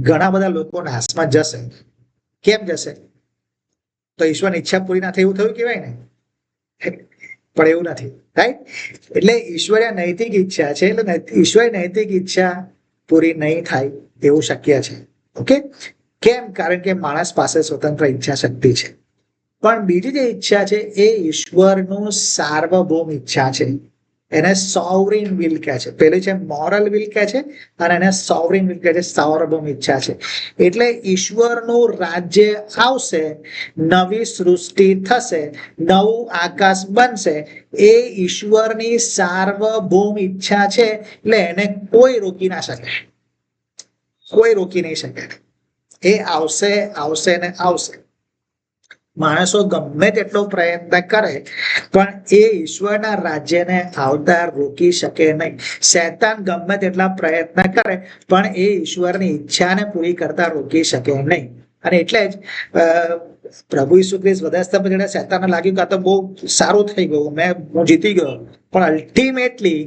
ઘણા બધા લોકો નાશમાં જશે. કેમ જશે? તો ઈશ્વરની ઈચ્છા પૂરી ના થઈ એવું થયું કહેવાય ને, પણ એવું નથી, રાઈટ? એટલે ઈશ્વરીય નૈતિક ઈચ્છા છે, એટલે ઈશ્વરીય નૈતિક ઈચ્છા પૂરી નહીં થાય એવું શક્ય છે. ઓકે, કેમ? કારણ કે માણસ પાસે સ્વતંત્ર ઈચ્છા શક્તિ છે. પણ બીજી જે ઈચ્છા છે એ ઈશ્વરનું સાર્વભૌમ ઈચ્છા છે. એને સોવરિન વિલ કહે છે. પેલી છે મોરલ વિલ કહે છે અને એને સોવરિન વિલ કહે છે, સાર્વભૌમ ઈચ્છા છે. એટલે ઈશ્વરનું રાજ્ય આવશે, નવી સૃષ્ટિ થશે, નવું આકાશ બનશે. એ ઈશ્વરની સાર્વભૌમ ઈચ્છા છે, એટલે એને કોઈ રોકી ના શકે, કોઈ રોકી નહીં શકે. એ આવશે, આવશે ને આવશે. માણસો ગમે તેટલો પ્રયત્ન કરે પણ એ ઈશ્વરના રાજ્યને આવતા રોકી શકે નહીં. શૈતાન ગમે તેટલા પ્રયત્ન કરે પણ એ ઈશ્વરની ઈચ્છાને પૂરી કરતા રોકી શકે નહીં. અને એટલે જ પ્રભુ ઈસુ ખ્રિસ્ત વધસ્તંભ જેને શૈતાનને લાગ્યું કે આ તો બહુ સારું થઈ ગયું, હું જીતી ગયો, પણ અલ્ટિમેટલી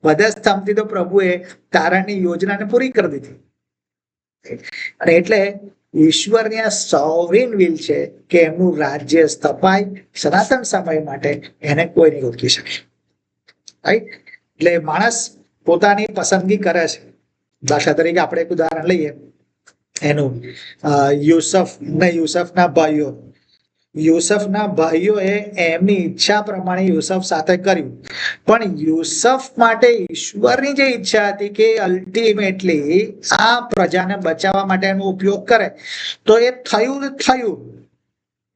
વધસ્તંભથી તો પ્રભુએ તારણની યોજનાને પૂરી કરી દીધી. અને એટલે ઈશ્વરની આ સોવરિન વિલ છે કે એમનું રાજ્ય સ્થપાય સનાતન સમય માટે, એને કોઈ નહીં રોકી શકે, રાઈટ? એટલે માણસ પોતાની પસંદગી કરે છે. દાખલા તરીકે આપણે એક ઉદાહરણ લઈએ એનું, યુસફના ભાઈઓએ એમની ઈચ્છા પ્રમાણે યુસફ સાથે કર્યું, પણ યુસફ માટે ઈશ્વરની જે ઈચ્છા હતી કે અલ્ટિમેટલી આ પ્રજાને બચાવવા માટે એનો ઉપયોગ કરે, તો એ થયું.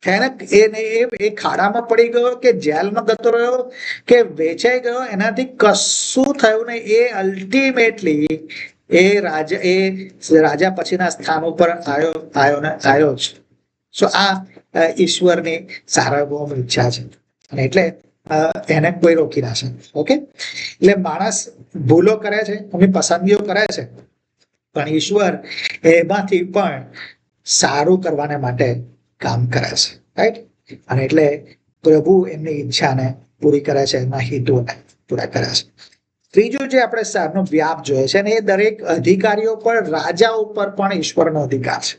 એ ખાડામાં પડી ગયો કે જેલમાં જતો રહ્યો કે વેચાઈ ગયો, એનાથી કશું થયું નહીં. એ અલ્ટિમેટલી એ રાજા પછીના સ્થાન ઉપર આવ્યો છે. સો આ ઈશ્વરની સાર્વભૌમ ઈચ્છા છે. અને એટલે એને કોઈ રોકી ના શકે. ઓકે, એટલે માણસ ભૂલો કરે છે, એમની પસંદગીઓ કરે છે, પણ ઈશ્વર એમાંથી પણ સારું કરવાને માટે કામ કરે છે. રાઈટ? અને એટલે પ્રભુ એમની ઈચ્છાને પૂરી કરે છે, એમના હેતુઓને પૂરા કરે છે. ત્રીજું જે આપણે સારનો વ્યાપ જોઈએ છે, એ દરેક અધિકારીઓ પર, રાજાઓ પર પણ ઈશ્વરનો અધિકાર છે.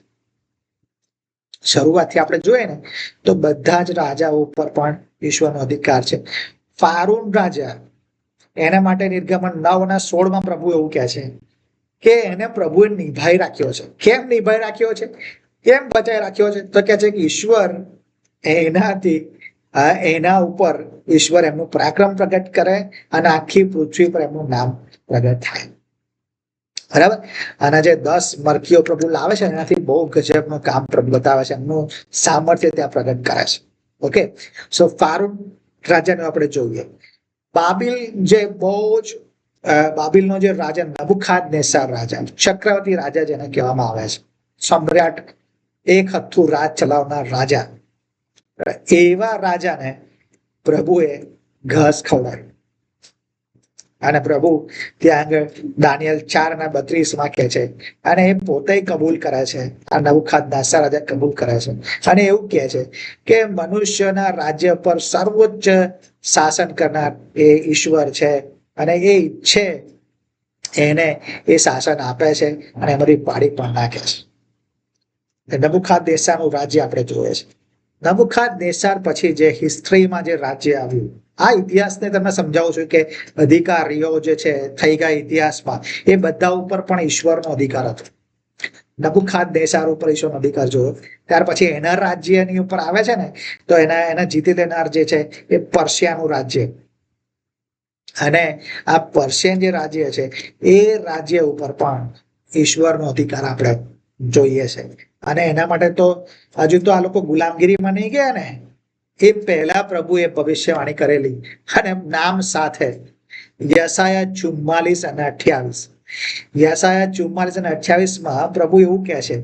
શરૂઆતથી આપણે જોઈએ ને તો બધા જ રાજાઓ પર પણ ઈશ્વરનો અધિકાર છે. ફારૂન રાજા, એના માટે નિર્ગમન 9:16 પ્રભુ એવું કહે છે કે એને પ્રભુએ નિભાઈ રાખ્યો છે. કેમ નિભાઈ રાખ્યો છે? કેમ બચાવી રાખ્યો છે? તો કે છે કે ઈશ્વર એનાથી એના ઉપર ઈશ્વર એમનું પરાક્રમ પ્રગટ કરે અને આખી પૃથ્વી પર એમનું નામ પ્રગટ થાય. બરાબર? અને જે 10 મરકીઓ પ્રભુ લાવે છે એનાથી બહુ ગજબનું કામ પ્રભુ બતાવે છે, એમનું સામર્થ્ય ત્યાં પ્રગટ કરે છે. ઓકે, સો ફારૂન રાજાને આપણે જોઈએ. બાબિલ જે બહુ જ બાબિલનો જે રાજા નબુખાદનેસ્સર રાજા, ચક્રવર્તી રાજા જેને કહેવામાં આવે છે, સમ્રાટ, એક હથ્થું રાજ ચલાવનાર રાજા, એવા રાજાને પ્રભુએ ઘાસ ખવડાવ્યું. અને પ્રભુ ત્યાં આગળ દાનિયેલ 4:32 કહે છે, અને એ પોતે કબૂલ કરે છે, આ નબુખાદનેસ્સર રાજા કબૂલ કરે છે, અને એવું કહે છે કે મનુષ્યના રાજ્ય પર સર્વોચ્ચ શાસન કરનાર એ ઈશ્વર છે, અને એ ઈચ્છે એને એ શાસન આપે છે અને એમાંથી પાડી પણ નાખે છે. નબુખાદનેસ્સરનું રાજ્ય આપણે જોઈએ છે. નબુખાદનેસ્સર પછી જે હિસ્ટ્રીમાં જે રાજ્ય આવ્યું, આ ઇતિહાસને તમને સમજાવું છું કે અધિકારીઓ જે છે થઈ ગયા ઇતિહાસમાં, એ બધા ઉપર પણ ઈશ્વરનો અધિકાર હતો. નબુખાદનેસ્સર ઉપર ઈશ્વરનો અધિકાર જોયો. ત્યાર પછી એના રાજ્યની ઉપર આવે છે ને, તો એના જીતી લેનાર જે છે એ પર્શિયાનું રાજ્ય, અને આ પર્શિયન જે રાજ્ય છે એ રાજ્ય ઉપર પણ ઈશ્વરનો અધિકાર આપણે જોઈએ છે. અને એના માટે તો હજુ તો આ લોકો ગુલામગીરીમાં નહીં ગયા ને, એ પહેલા પ્રભુએ ભવિષ્યવાણી કરેલી, અને નામ સાથે યશાયા 44:28, યશાયા 44:28 પ્રભુ એવું કહે છે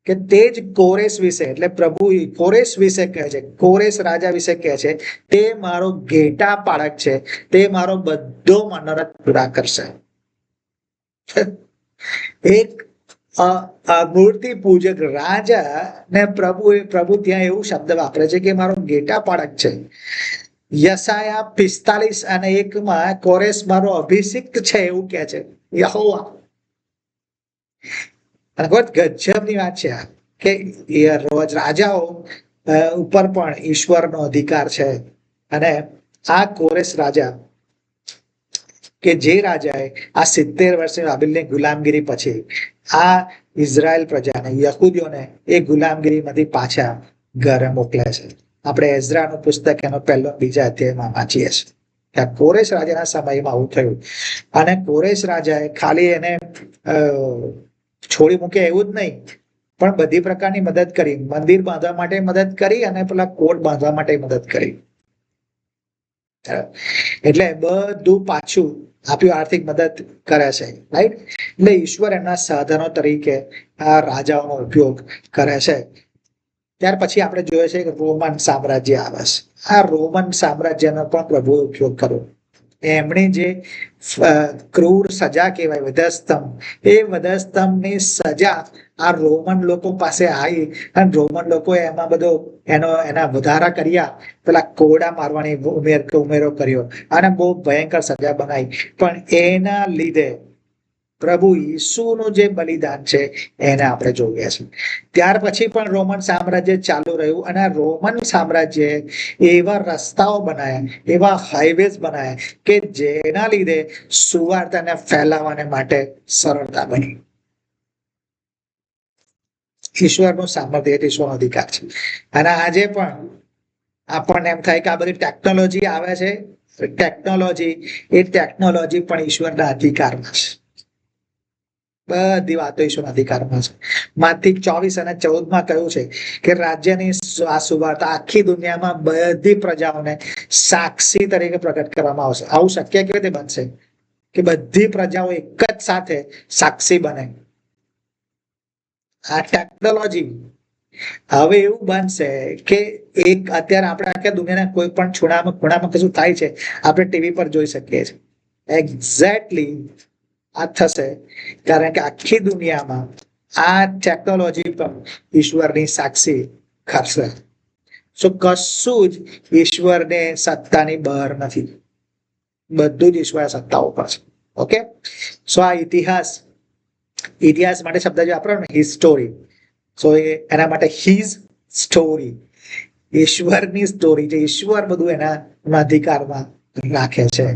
કે તે જ કોરેશ વિશે, એટલે પ્રભુ કોરેશ વિશે કહે છે, કોરેશ રાજા વિશે કહે છે, તે મારો ઘેટા પાળક છે, તે મારો બધો મનોરથ પૂરા કરશે. એક મૂર્તિ પૂજક રાજા ને પ્રભુ ત્યાં એવું શબ્દ વાપરે છે કે મારો ઘેટા પાળક છે. યશાયા 45:1 કોરેશ મારો અભિષિક્ત છે એવું કહે છે, યહોવા. ગજબની વાત છે કે રોજ રાજાઓ ઉપર પણ ઈશ્વરનો અધિકાર છે. અને આ કોરેશ રાજા કે જે રાજાએ આ 70 વર્ષની બાબિલની ગુલામગીરી પછી આ ઇઝરાયલ પ્રજાને, યહૂદીઓને એ ગુલામગીરીમાંથી પાછા ઘરે મોકલે છે. આપણે એઝરાનું પુસ્તક એનો 1-2 અધ્યાયમાં વાંચીએ છીએ કે કોરેશ રાજાના સમયમાં આવું થયું. અને કોરેશ રાજાએ ખાલી એને છોડી મૂકે એવું જ નહીં, પણ બધી પ્રકારની મદદ કરી. મંદિર બાંધવા માટે મદદ કરી, અને પેલા કોટ બાંધવા માટે મદદ કરી. એટલે બધું પાછું આપ્યું, આર્થિક મદદ કરે છે. રાઈટ? એટલે ઈશ્વર એમના સાધનો તરીકે આ રાજાઓનો ઉપયોગ કરે છે. ત્યાર પછી આપણે જોઈએ છે કે રોમન સામ્રાજ્ય આવે છે. આ રોમન સામ્રાજ્યનો પણ પ્રભુએ ઉપયોગ કર્યો. એમણે જે ક્રૂર સજા કહેવાય, વધસ્તંભ, એ વધસ્તંભની સજા આ રોમન લોકો પાસે આવી, અને રોમન લોકો એમાં બધો એના વધારા કર્યા, પેલા કોરડા મારવાની ઉમેરો કર્યો, અને બહુ ભયંકર સજા બનાવી. પણ એના લીધે પ્રભુ ઈસુનું જે બલિદાન છે એને આપણે જોઈએ છીએ. ત્યાર પછી પણ રોમન સામ્રાજ્ય ચાલુ રહ્યું, અને રોમન સામ્રાજ્ય એવા રસ્તાઓ બનાવ્યા, એવા હાઈવેઝ બનાવ્યા કે જેના લીધે સુવાર્તાને ફેલાવવાને માટે સરળતા બની. ઈશ્વરનું સામર્થ્ય, ઈશ્વરનો અધિકાર છે. અને આજે પણ આપણને એમ થાય કે આ બધી ટેકનોલોજી આવે છે, ટેકનોલોજી પણ ઈશ્વરના અધિકારમાં છે. બધી વાતો ઈશ્વરના અધિકારમાં છે. માથી 24:14 કહ્યું છે કે રાજ્યની આ સુવાર્તા આખી દુનિયામાં બધી પ્રજાઓને સાક્ષી તરીકે પ્રગટ કરવામાં આવશે. આવું શક્ય કેવી રીતે બનશે કે બધી પ્રજાઓ એક જ સાથે સાક્ષી બને? આ ટેકનોલોજી હવે એવું બનશે કે એક અત્યારે આપણે આખા દુનિયાના કોઈ પણ ખૂણામાં કશું થાય છે, આપણે ટીવી પર જોઈ શકીએ છીએ. એક્ઝેક્ટલી આ થશે કારણ કે આખી દુનિયામાં આ ટેકનોલોજી પર ઈશ્વરની સાક્ષી કરશે. કશું જ ઈશ્વરને સત્તાની બહાર નથી, બધું જ ઈશ્વર સત્તા ઉપર છે. ઓકે, આ ઇતિહાસ માટે શબ્દ જે વાપરો ને હિસ્ટોરી, એના માટે હિઝ સ્ટોરી, ઈશ્વરની સ્ટોરી છે. ઈશ્વર બધું એના અધિકારમાં રાખે છે.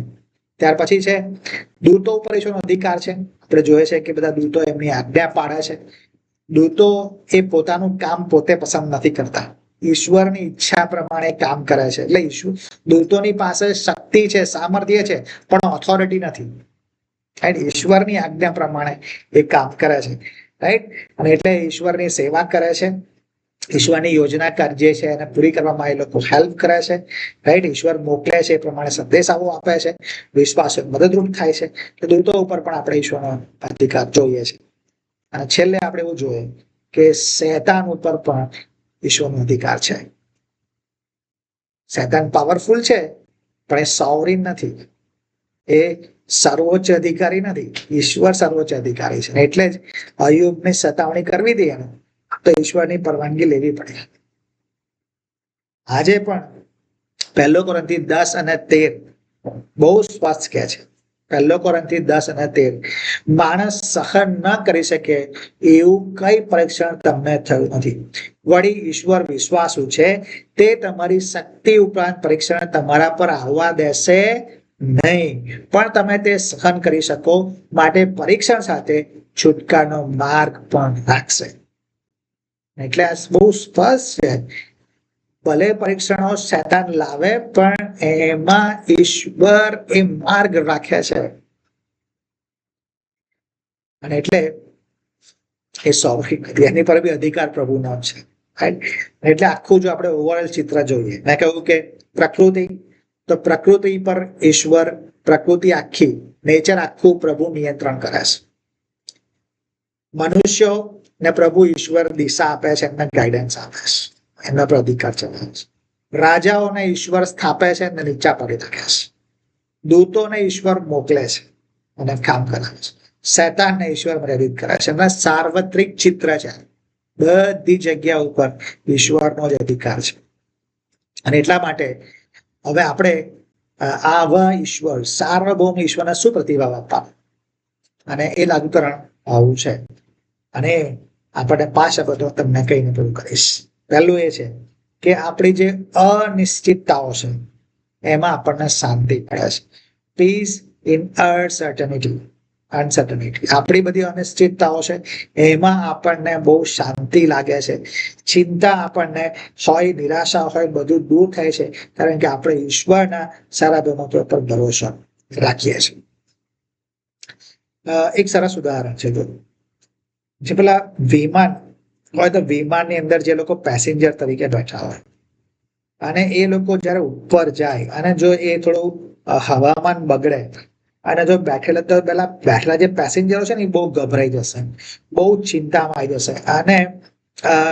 ત્યાર પછી છે દૂતો ઉપર ઈશ્વરનો અધિકાર છે. આપણે જોઈએ છે કે બધા દૂતો એમની આજ્ઞા પાડે છે. દૂતો એ પોતાનું કામ પોતે પસંદ નથી કરતા, ઈશ્વરની ઈચ્છા પ્રમાણે કામ કરે છે. એટલે દૂતોની પાસે શક્તિ છે, સામર્થ્ય છે, પણ ઓથોરિટી નથી. રાઈટ, ઈશ્વરની આજ્ઞા પ્રમાણે એ કામ કરે છે. રાઈટ, અને એટલે ઈશ્વરની સેવા કરે છે, ઈશ્વરની યોજના જે છે એને પૂરી કરવામાં એ લોકો હેલ્પ કરે છે. રાઈટ, ઈશ્વર મોકલે છે એ પ્રમાણે સંદેશાઓ આપે છે, વિશ્વાસ મદદરૂપ થાય છે. એટલે દૂતો ઉપર પણ આપણે ઈશ્વરનો અધિકાર જોઈએ છે. અને છેલ્લે આપણે એવું જોઈએ કે શેતાન ઉપર પણ ઈશ્વરનો અધિકાર છે. શેતાન પાવરફુલ છે પણ એ સોવરીન નથી, એ સર્વોચ્ચ અધિકારી નથી. ઈશ્વર સર્વોચ્ચ અધિકારી છે. એટલે જ અય્યુબની સતાવણી કરવી હતી એને તો ઈશ્વરની પરવાનગી લેવી પડે. આજે પણ 1 કોરિન્થી 10 અને 13 બહુ સ્પષ્ટ કહે છે. 1 કોરિન્થી 10 અને 13 માણસ સહન ન કરી શકે એવું કઈ પરીક્ષણ તમને થયું નથી. વળી ઈશ્વર વિશ્વાસુ છે, તે તમારી શક્તિ ઉપરાંત પરીક્ષણ તમારા પર આવવા દેશે નહીં, પણ તમે તે સહન કરી શકો માટે પરીક્ષણ સાથે છુટકાનો માર્ગ પણ રાખશે. એટલે આ બહુ સ્પષ્ટ છે. ભલે પરીક્ષણો શેતાન લાવે પણ એમાં ઈશ્વર એ માર્ગ રાખે છે. અને એટલે એ સોવરીન એની પર બી અધિકાર પ્રભુનો છે. એટલે આખું જો આપણે ઓવરઓલ ચિત્ર જોઈએ, મેં કહ્યું કે પ્રકૃતિ, તો પ્રકૃતિ પર ઈશ્વર, પ્રકૃતિ આખી, નેચર આખું પ્રભુ નિયંત્રણ કરે છે. મનુષ્યો ને પ્રભુ ઈશ્વર દિશા આપે છે, એમને ગાઈડન્સ આપે છે, એમના પર અધિકાર ચલાવે છે. રાજાઓને ઈશ્વર સ્થાપે છે અને નીચા પાડી રાખે છે. દૂતોને ઈશ્વર મોકલે છે અને કામ કરાવે છે. શેતાનને ઈશ્વર મર્યાદિત કરે છે. એમના સાર્વત્રિક ચિત્ર છે, બધી જગ્યા ઉપર ઈશ્વરનો જ અધિકાર છે. અને એટલા માટે હવે આપણે આવા ઈશ્વર, સાર્વભૌમ ઈશ્વરને શું પ્રતિભાવ આપવા, અને એ લાગુકરણ આવું છે. અને આપણને 5 શબ્દો તમને કહીને પૂરું કરીશ. પહેલું એ છે કે આપણી જે અનિશ્ચિતતાઓ છે એમાં આપણને શાંતિ મળે છે. Piece in uncertainty. આપણી બધી અનિશ્ચિતતાઓ છે એમાં આપણને બહુ શાંતિ લાગે છે. ચિંતા આપણને હોય, નિરાશા હોય, બધું દૂર થાય છે, કારણ કે આપણે ઈશ્વરના સારા ગુણો પર ભરોસો રાખીએ છીએ. એક સરસ ઉદાહરણ છે. જે પેલા વિમાન હોય તો વિમાનની અંદર જે લોકો પેસેન્જર તરીકે બેઠા હોય અને એ લોકો જયારે ઉપર જાય અને જો એ થોડું હવામાન બગડે અને જો બેઠેલા જે પેસેન્જરો છે ને એ બહુ ગભરાઈ જશે, બહુ ચિંતામાં આવી જશે, અને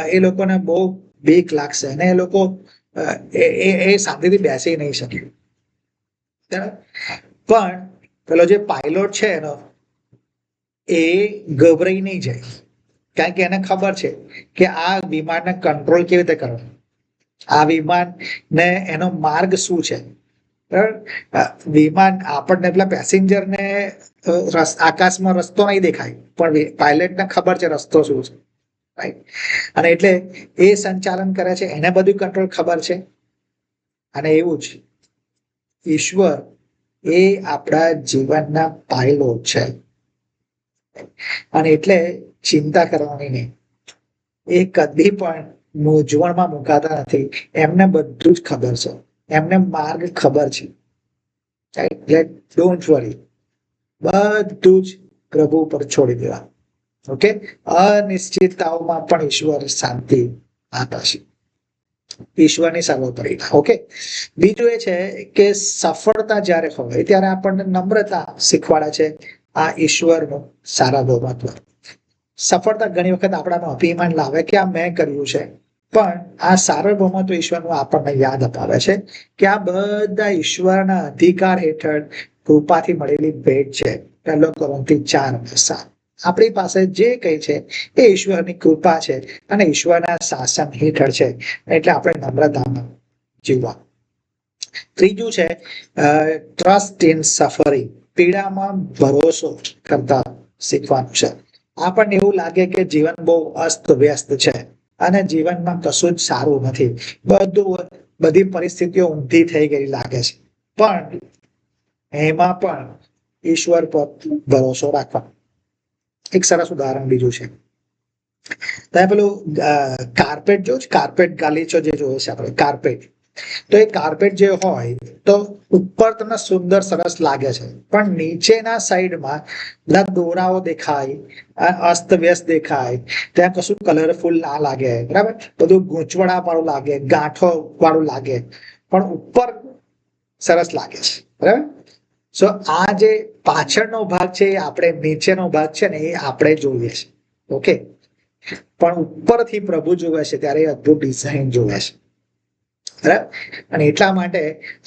એ લોકોને બહુ બીક લાગશે અને એ લોકો એ શાંતિથી બેસી નહીં શકે. પણ પેલો જે પાયલોટ છે એનો એ ગભરાઈ નહીં જાય, કારણ કે એને ખબર છે કે આ વિમાનને કંટ્રોલ કેવી રીતે કરવો, આ વિમાન ને એનો માર્ગ શું છે. વિમાન આપણને પેલા પેસેન્જર ને આકાશમાં રસ્તો નહીં દેખાય, પણ પાયલટને ખબર છે રસ્તો શું છે. રાઈટ, અને એટલે એ સંચાલન કરે છે, એને બધું કંટ્રોલ ખબર છે. અને એવું જ ઈશ્વર એ આપણા જીવનના પાયલોટ છે. અને એટલે ચિંતા કરવાની નહીં, એ કદી પણ મૂંઝવણમાં મુકાતા નથી. એમને બધું જ ખબર છે, એમને માર્ગ ખબર છે. ડોન્ટ વરી, બધું જ પ્રભુ પર છોડી દેવા. ઓકે, અનિશ્ચિતતાઓમાં પણ ઈશ્વર શાંતિ આપે છે, ઈશ્વરની સર્વોપરિતા. ઓકે, બીજું એ છે કે સફળતા જ્યારે હોય ત્યારે આપણને નમ્રતા શીખવાડે છે આ ઈશ્વરનું સારા મહત્વ. સફળતા ઘણી વખત આપણામાં અભિમાન લાવે કે આ મેં કર્યું છે, પણ આ સાર્વભૌમત્વ ઈશ્વરનું આપણને યાદ અપાવે છે કે આ બધા ઈશ્વરના અધિકાર હેઠળ કૃપાથી મળેલી ભેટ છે. 1 કોરિન્થી 4:7. આપણી પાસે જે કઈ છે એ ઈશ્વરની કૃપા છે અને ઈશ્વરના શાસન હેઠળ છે, એટલે આપણે નમ્રતામાં જીવવા. ત્રીજું છે ટ્રસ્ટ ઇન સફરિંગ. પીડામાં ભરોસો કરતા શીખવાનું છે. આપણને એવું લાગે કે જીવન બહુ અસ્ત વ્યસ્ત છે અને જીવનમાં કશું જ સારું નથી, બધી પરિસ્થિતિઓ ઊંધી થઈ ગઈ લાગે છે, પણ એમાં પણ ઈશ્વર પર ભરોસો રાખવા. એક સરસ ઉદાહરણ બીજું છે, તમે પેલું કાર્પેટ જો કાર્પેટ ગાલીચો જે જોયો છે આપણે કાર્પેટ, તો એ કાર્પેટ જે હોય તો ઉપર તમને સુંદર સરસ લાગે છે, પણ નીચેના સાઈડમાં બધા દોરાઓ દેખાય, અસ્ત વ્યસ્ત દેખાય, ત્યાં કશું કલરફુલ ના લાગે, બરાબર, બધું ગૂંચવણા વાળું લાગે, ગાંઠો વાળું લાગે, પણ ઉપર સરસ લાગે છે, બરાબર. સો આ જે પાછળનો ભાગ છે એ આપણે નીચેનો ભાગ છે ને એ આપણે જોઈએ છે, ઓકે, પણ ઉપરથી પ્રભુ જોવે છે ત્યારે અદ્ભુત ડિઝાઇન જોવે છે, બરાબર. અને એટલા માટે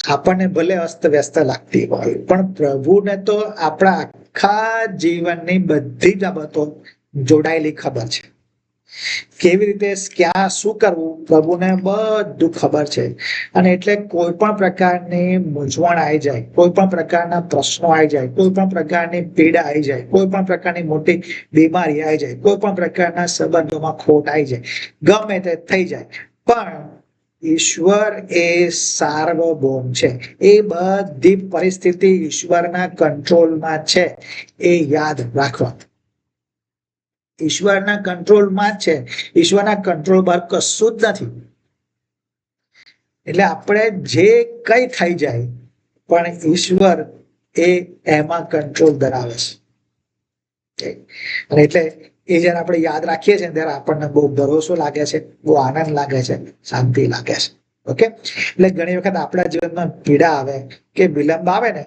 આપણને ભલે અસ્ત વ્યસ્ત લાગતી હોય, પણ પ્રભુને તો આપણા આખા જીવનની બધી જ બાબતો જોડાયેલી ખબર છે. કેવી રીતે ક્યાં શું કરવું પ્રભુને બધું ખબર છે, અને એટલે કોઈ પણ પ્રકારની મૂંઝવણ આવી જાય, કોઈ પણ પ્રકારના પ્રશ્નો આવી જાય, કોઈ પણ પ્રકારની પીડા આવી જાય, કોઈ પણ પ્રકારની મોટી બીમારી આવી જાય, કોઈ પણ પ્રકારના સંબંધોમાં ખોટ આવી જાય, ગમે તે થઈ જાય, પણ ઈશ્વર એ સાર્વભૌમ છે. એ બધી પરિસ્થિતિ ઈશ્વરના કંટ્રોલમાં છે, એ યાદ રાખવા. ઈશ્વરના કંટ્રોલમાં જ છે, ઈશ્વરના કંટ્રોલ બહાર કશું જ નથી. એટલે આપણે જે કઈ થઈ જાય, પણ ઈશ્વર એ એમાં કંટ્રોલ ધરાવે છે. અને એટલે એ જયારે આપણે યાદ રાખીએ છીએ ત્યારે આપણને બહુ ભરોસો લાગે છે, બહુ આનંદ લાગે છે, શાંતિ લાગે છે, ઓકે. એટલે ઘણી વખત આપણા જીવનમાં પીડા આવે કે વિલંબ આવે ને,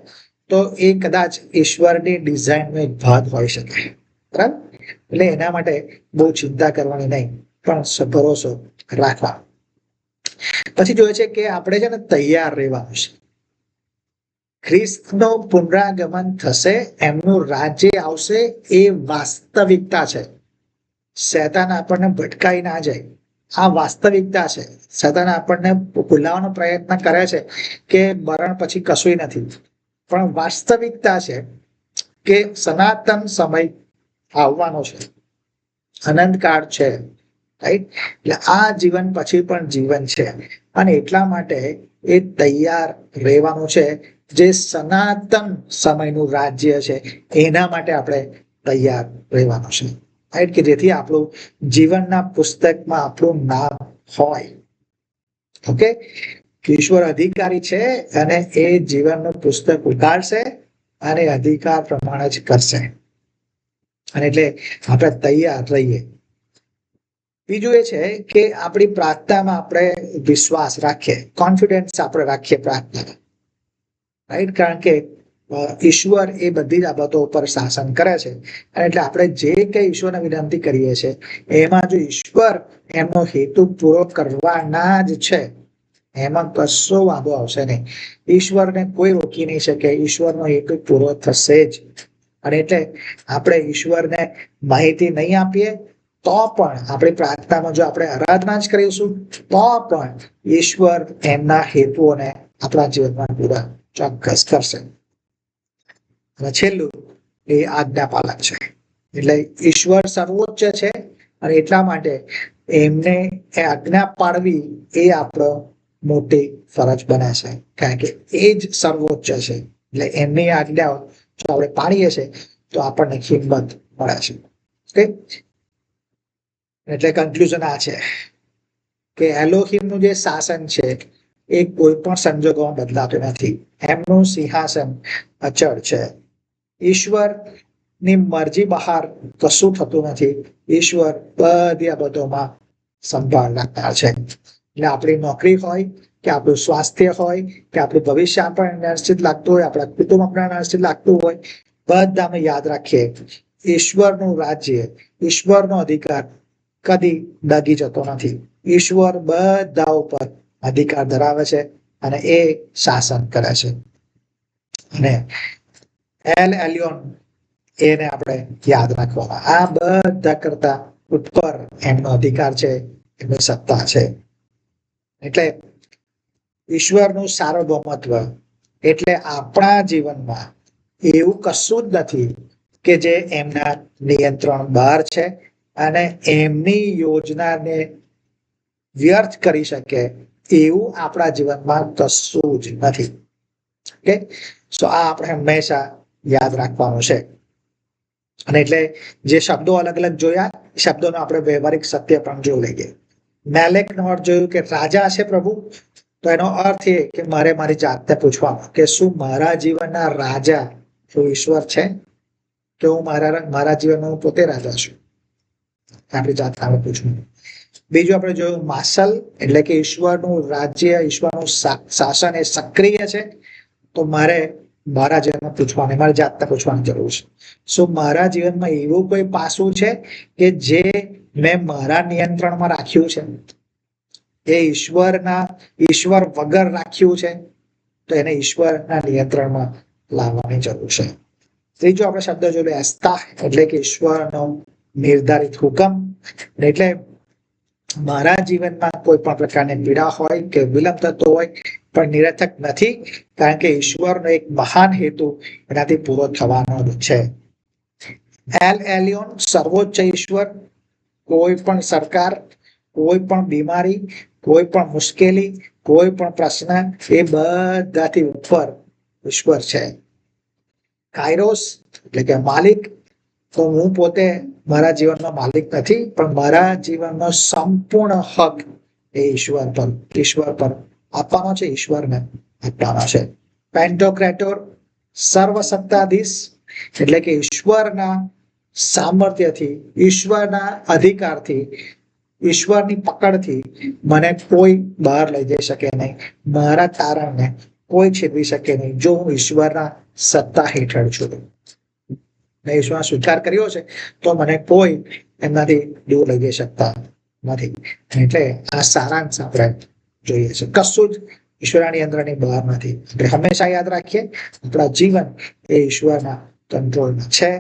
તો એ કદાચ ઈશ્વરની ડિઝાઇનનો એક ભાગ હોઈ શકે, બરાબર. એટલે એના માટે બહુ ચિંતા કરવાની નહીં, પણ ભરોસો રાખવા. પછી જોઈએ છે કે આપણે છે ને તૈયાર રહેવાનું છે. ખ્રિસ્તનું પુનરાગમન થશે, એમનું રાજ્ય આવશે, એ વાસ્તવિકતા છે. શેતાન આપણને ભટકાઈ ના જાય, આ વાસ્તવિકતા છે. શેતાન આપણને ભૂલાવાનો પ્રયત્ન કરે છે કે મરણ પછી કશું નથી, પણ વાસ્તવિકતા છે કે સનાતન સમય આવવાનો છે, અનંતકાળ છે, રાઈટ. એટલે આ જીવન પછી પણ જીવન છે, અને એટલા માટે એ તૈયાર રહેવાનું છે. જે સનાતન સમયનું રાજ્ય છે એના માટે આપણે તૈયાર રહેવાનું છે, રાઈટ, કે જેથી આપણું જીવનના પુસ્તકમાં આપણું નામ હોય, ઓકે. ઈશ્વર અધિકારી છે અને એ જીવનનું પુસ્તક ઉગાડશે અને અધિકાર પ્રમાણે જ કરશે, અને એટલે આપણે તૈયાર રહીએ. બીજું એ છે કે આપણી પ્રાર્થનામાં આપણે વિશ્વાસ રાખીએ, કોન્ફિડન્સ આપણે રાખીએ પ્રાર્થનામાં, રાઈટ. કારણ કે ઈશ્વર એ બધી જ બાબતો ઉપર શાસન કરે છે, અને એટલે આપણે જે કઈ ઈશ્વરને વિનંતી કરીએ છીએ એમાં જો ઈશ્વર એમનો હેતુ પૂરો કરવાના જ છે, એમાં કશો વાંધો આવશે નહીં. ઈશ્વરને કોઈ રોકી નહીં શકે, ઈશ્વરનો હેતુ પૂરો થશે જ. અને એટલે આપણે ઈશ્વરને માહિતી નહીં આપીએ તો પણ આપણી પ્રાર્થનામાં જો આપણે આરાધના જ કરીશું તો પણ ઈશ્વર એમના હેતુઓને આપણા જીવનમાં પૂરા ચોક્કસ કરશે. અને છેલ્લું એ આજ્ઞાપાલક છે. એટલે ઈશ્વર સર્વોચ્ચ છે, અને એટલા માટે એમને એ આજ્ઞા પાડવી એ આપણો મોટી ફરજ બને છે, કારણ કે એ જ સર્વોચ્ચ છે. એટલે એમની આજ્ઞાઓ જો આપણે પાડીએ છીએ તો આપણને કિંમત મળે છે, ઓકે. એટલે કન્ક્લુઝન આ છે કે એલોહીમનું જે શાસન છે એ કોઈ પણ સંજોગોમાં બદલાતું નથી, એમનું સિંહાસન અચળ છે. ઈશ્વર ની મરજી બહાર કશું થતું નથી, ઈશ્વર બધી બાબતોમાં સંભાળ રાખનાર છે. એટલે આપણી નોકરી હોય કે આપણું સ્વાસ્થ્ય હોય કે આપણું ભવિષ્ય આપણને નિશ્ચિત લાગતું હોય, આપણા કુટુંબ આપણને નિશ્ચિત લાગતું હોય, બધાને યાદ રાખીએ ઈશ્વરનું રાજ્ય, ઈશ્વરનો અધિકાર કદી ડગી જતો નથી. ઈશ્વર બધા ઉપર અધિકાર ધરાવે છે અને એ શાસન કરે છે. અને એલ એલિયોન એને આપણે યાદ રાખવાના. આ બધા કરતા ઉપર એમનો અધિકાર છે, એમની સત્તા છે. એટલે ઈશ્વરનું સાર્વભૌમત્વ એટલે આપણા જીવનમાં એવું કશું જ નથી કે જે એમના નિયંત્રણ બહાર છે અને એમની યોજનાને વ્યર્થ કરી શકે એવું આપણા જીવનમાં કશું જ નથી. ઓકે, સો આ આપણે હંમેશા યાદ રાખવાનું છે. અને એટલે જે શબ્દો અલગ અલગ જોયા, શબ્દોનો આપણે વ્યવહારિક સત્ય પણ જોઈ લઈએ. મેલેકનો અર્થ જોયું કે રાજા છે પ્રભુ. તો એનો અર્થ એ કે મારે મારી જાતને પૂછવાનું કે શું મારા જીવનના રાજા શું ઈશ્વર છે, કે હું મારા જીવનમાં હું પોતે રાજા છું? આપણી જાતને આપણે પૂછવું. બીજું આપણે જોયું માસલ એટલે કે ઈશ્વરનું રાજ્ય, ઈશ્વરનું શાસન એ સક્રિય છે. તો મારે મારા જીવનમાં પૂછવાની, મારી જાતને પૂછવાની જરૂર છે. શું મારા જીવનમાં એવું કોઈ પાસું છે કે જે મેં મારા નિયંત્રણમાં રાખ્યું છે, એ ઈશ્વર વગર રાખ્યું છે? તો એને ઈશ્વરના નિયંત્રણમાં લાવવાની જરૂર છે. ત્રીજો આપણે શબ્દ જોયો એસ્તા એટલે કે ઈશ્વરનો નિર્ધારિત હુકમ. એટલે મારા જીવનમાં કોઈ પણ પ્રકારની પીડા હોય કે વિલંબ થતો હોય પણ નિરર્થક નથી, કારણ કે ઈશ્વરનો એક મહાન હેતુ એનાથી પૂરો થવાનો છે. એલ એલિયોન સર્વોચ્ચ ઈશ્વર. કોઈ પણ સરકાર, કોઈ પણ બીમારી, કોઈ પણ મુશ્કેલી, કોઈ પણ પ્રશ્ન, એ બધાથી ઉપર ઈશ્વર છે. કાયરોસ એટલે કે માલિક. તો હું પોતે મારા જીવનનો માલિક નથી, પણ મારા જીવનનો સંપૂર્ણ હક એ ઈશ્વર પર આપવાનો છે, ઈશ્વરને આપવાનો છે. પેન્ટોક્રેટોર સર્વસત્તાધીશ એટલે કે ઈશ્વરના સામર્થ્યથી, ઈશ્વરના અધિકારથી, ઈશ્વરની પકડથી મને કોઈ બહાર લઈ જઈ શકે નહીં. મારા તારણને કોઈ છેદવી શકે નહીં જો હું ઈશ્વરના સત્તા હેઠળ છું. ઈશ્વર સ્વીકાર કર્યો છે તો મને કોઈ એમનાથી દૂર લઈ જઈ શકતા નથી. એટલે આ સારાંશ આપણે જોઈએ છે. કશું જ ઈશ્વરના નિયંત્રણની બહાર નથી. આપણે હંમેશા યાદ રાખીએ આપણા જીવન એ ઈશ્વરના કંટ્રોલમાં છે.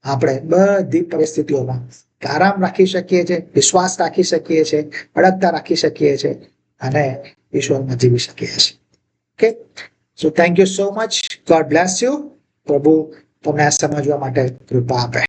આપણે બધી પરિસ્થિતિઓમાં આરામ રાખી શકીએ છીએ, વિશ્વાસ રાખી શકીએ છીએ, અડગતા રાખી શકીએ છીએ અને ઈશ્વરમાં જીવી શકીએ છીએ. Okay, so thank you so much. God bless you. પ્રભુ તમને આ સમજવા માટે કૃપા આપે.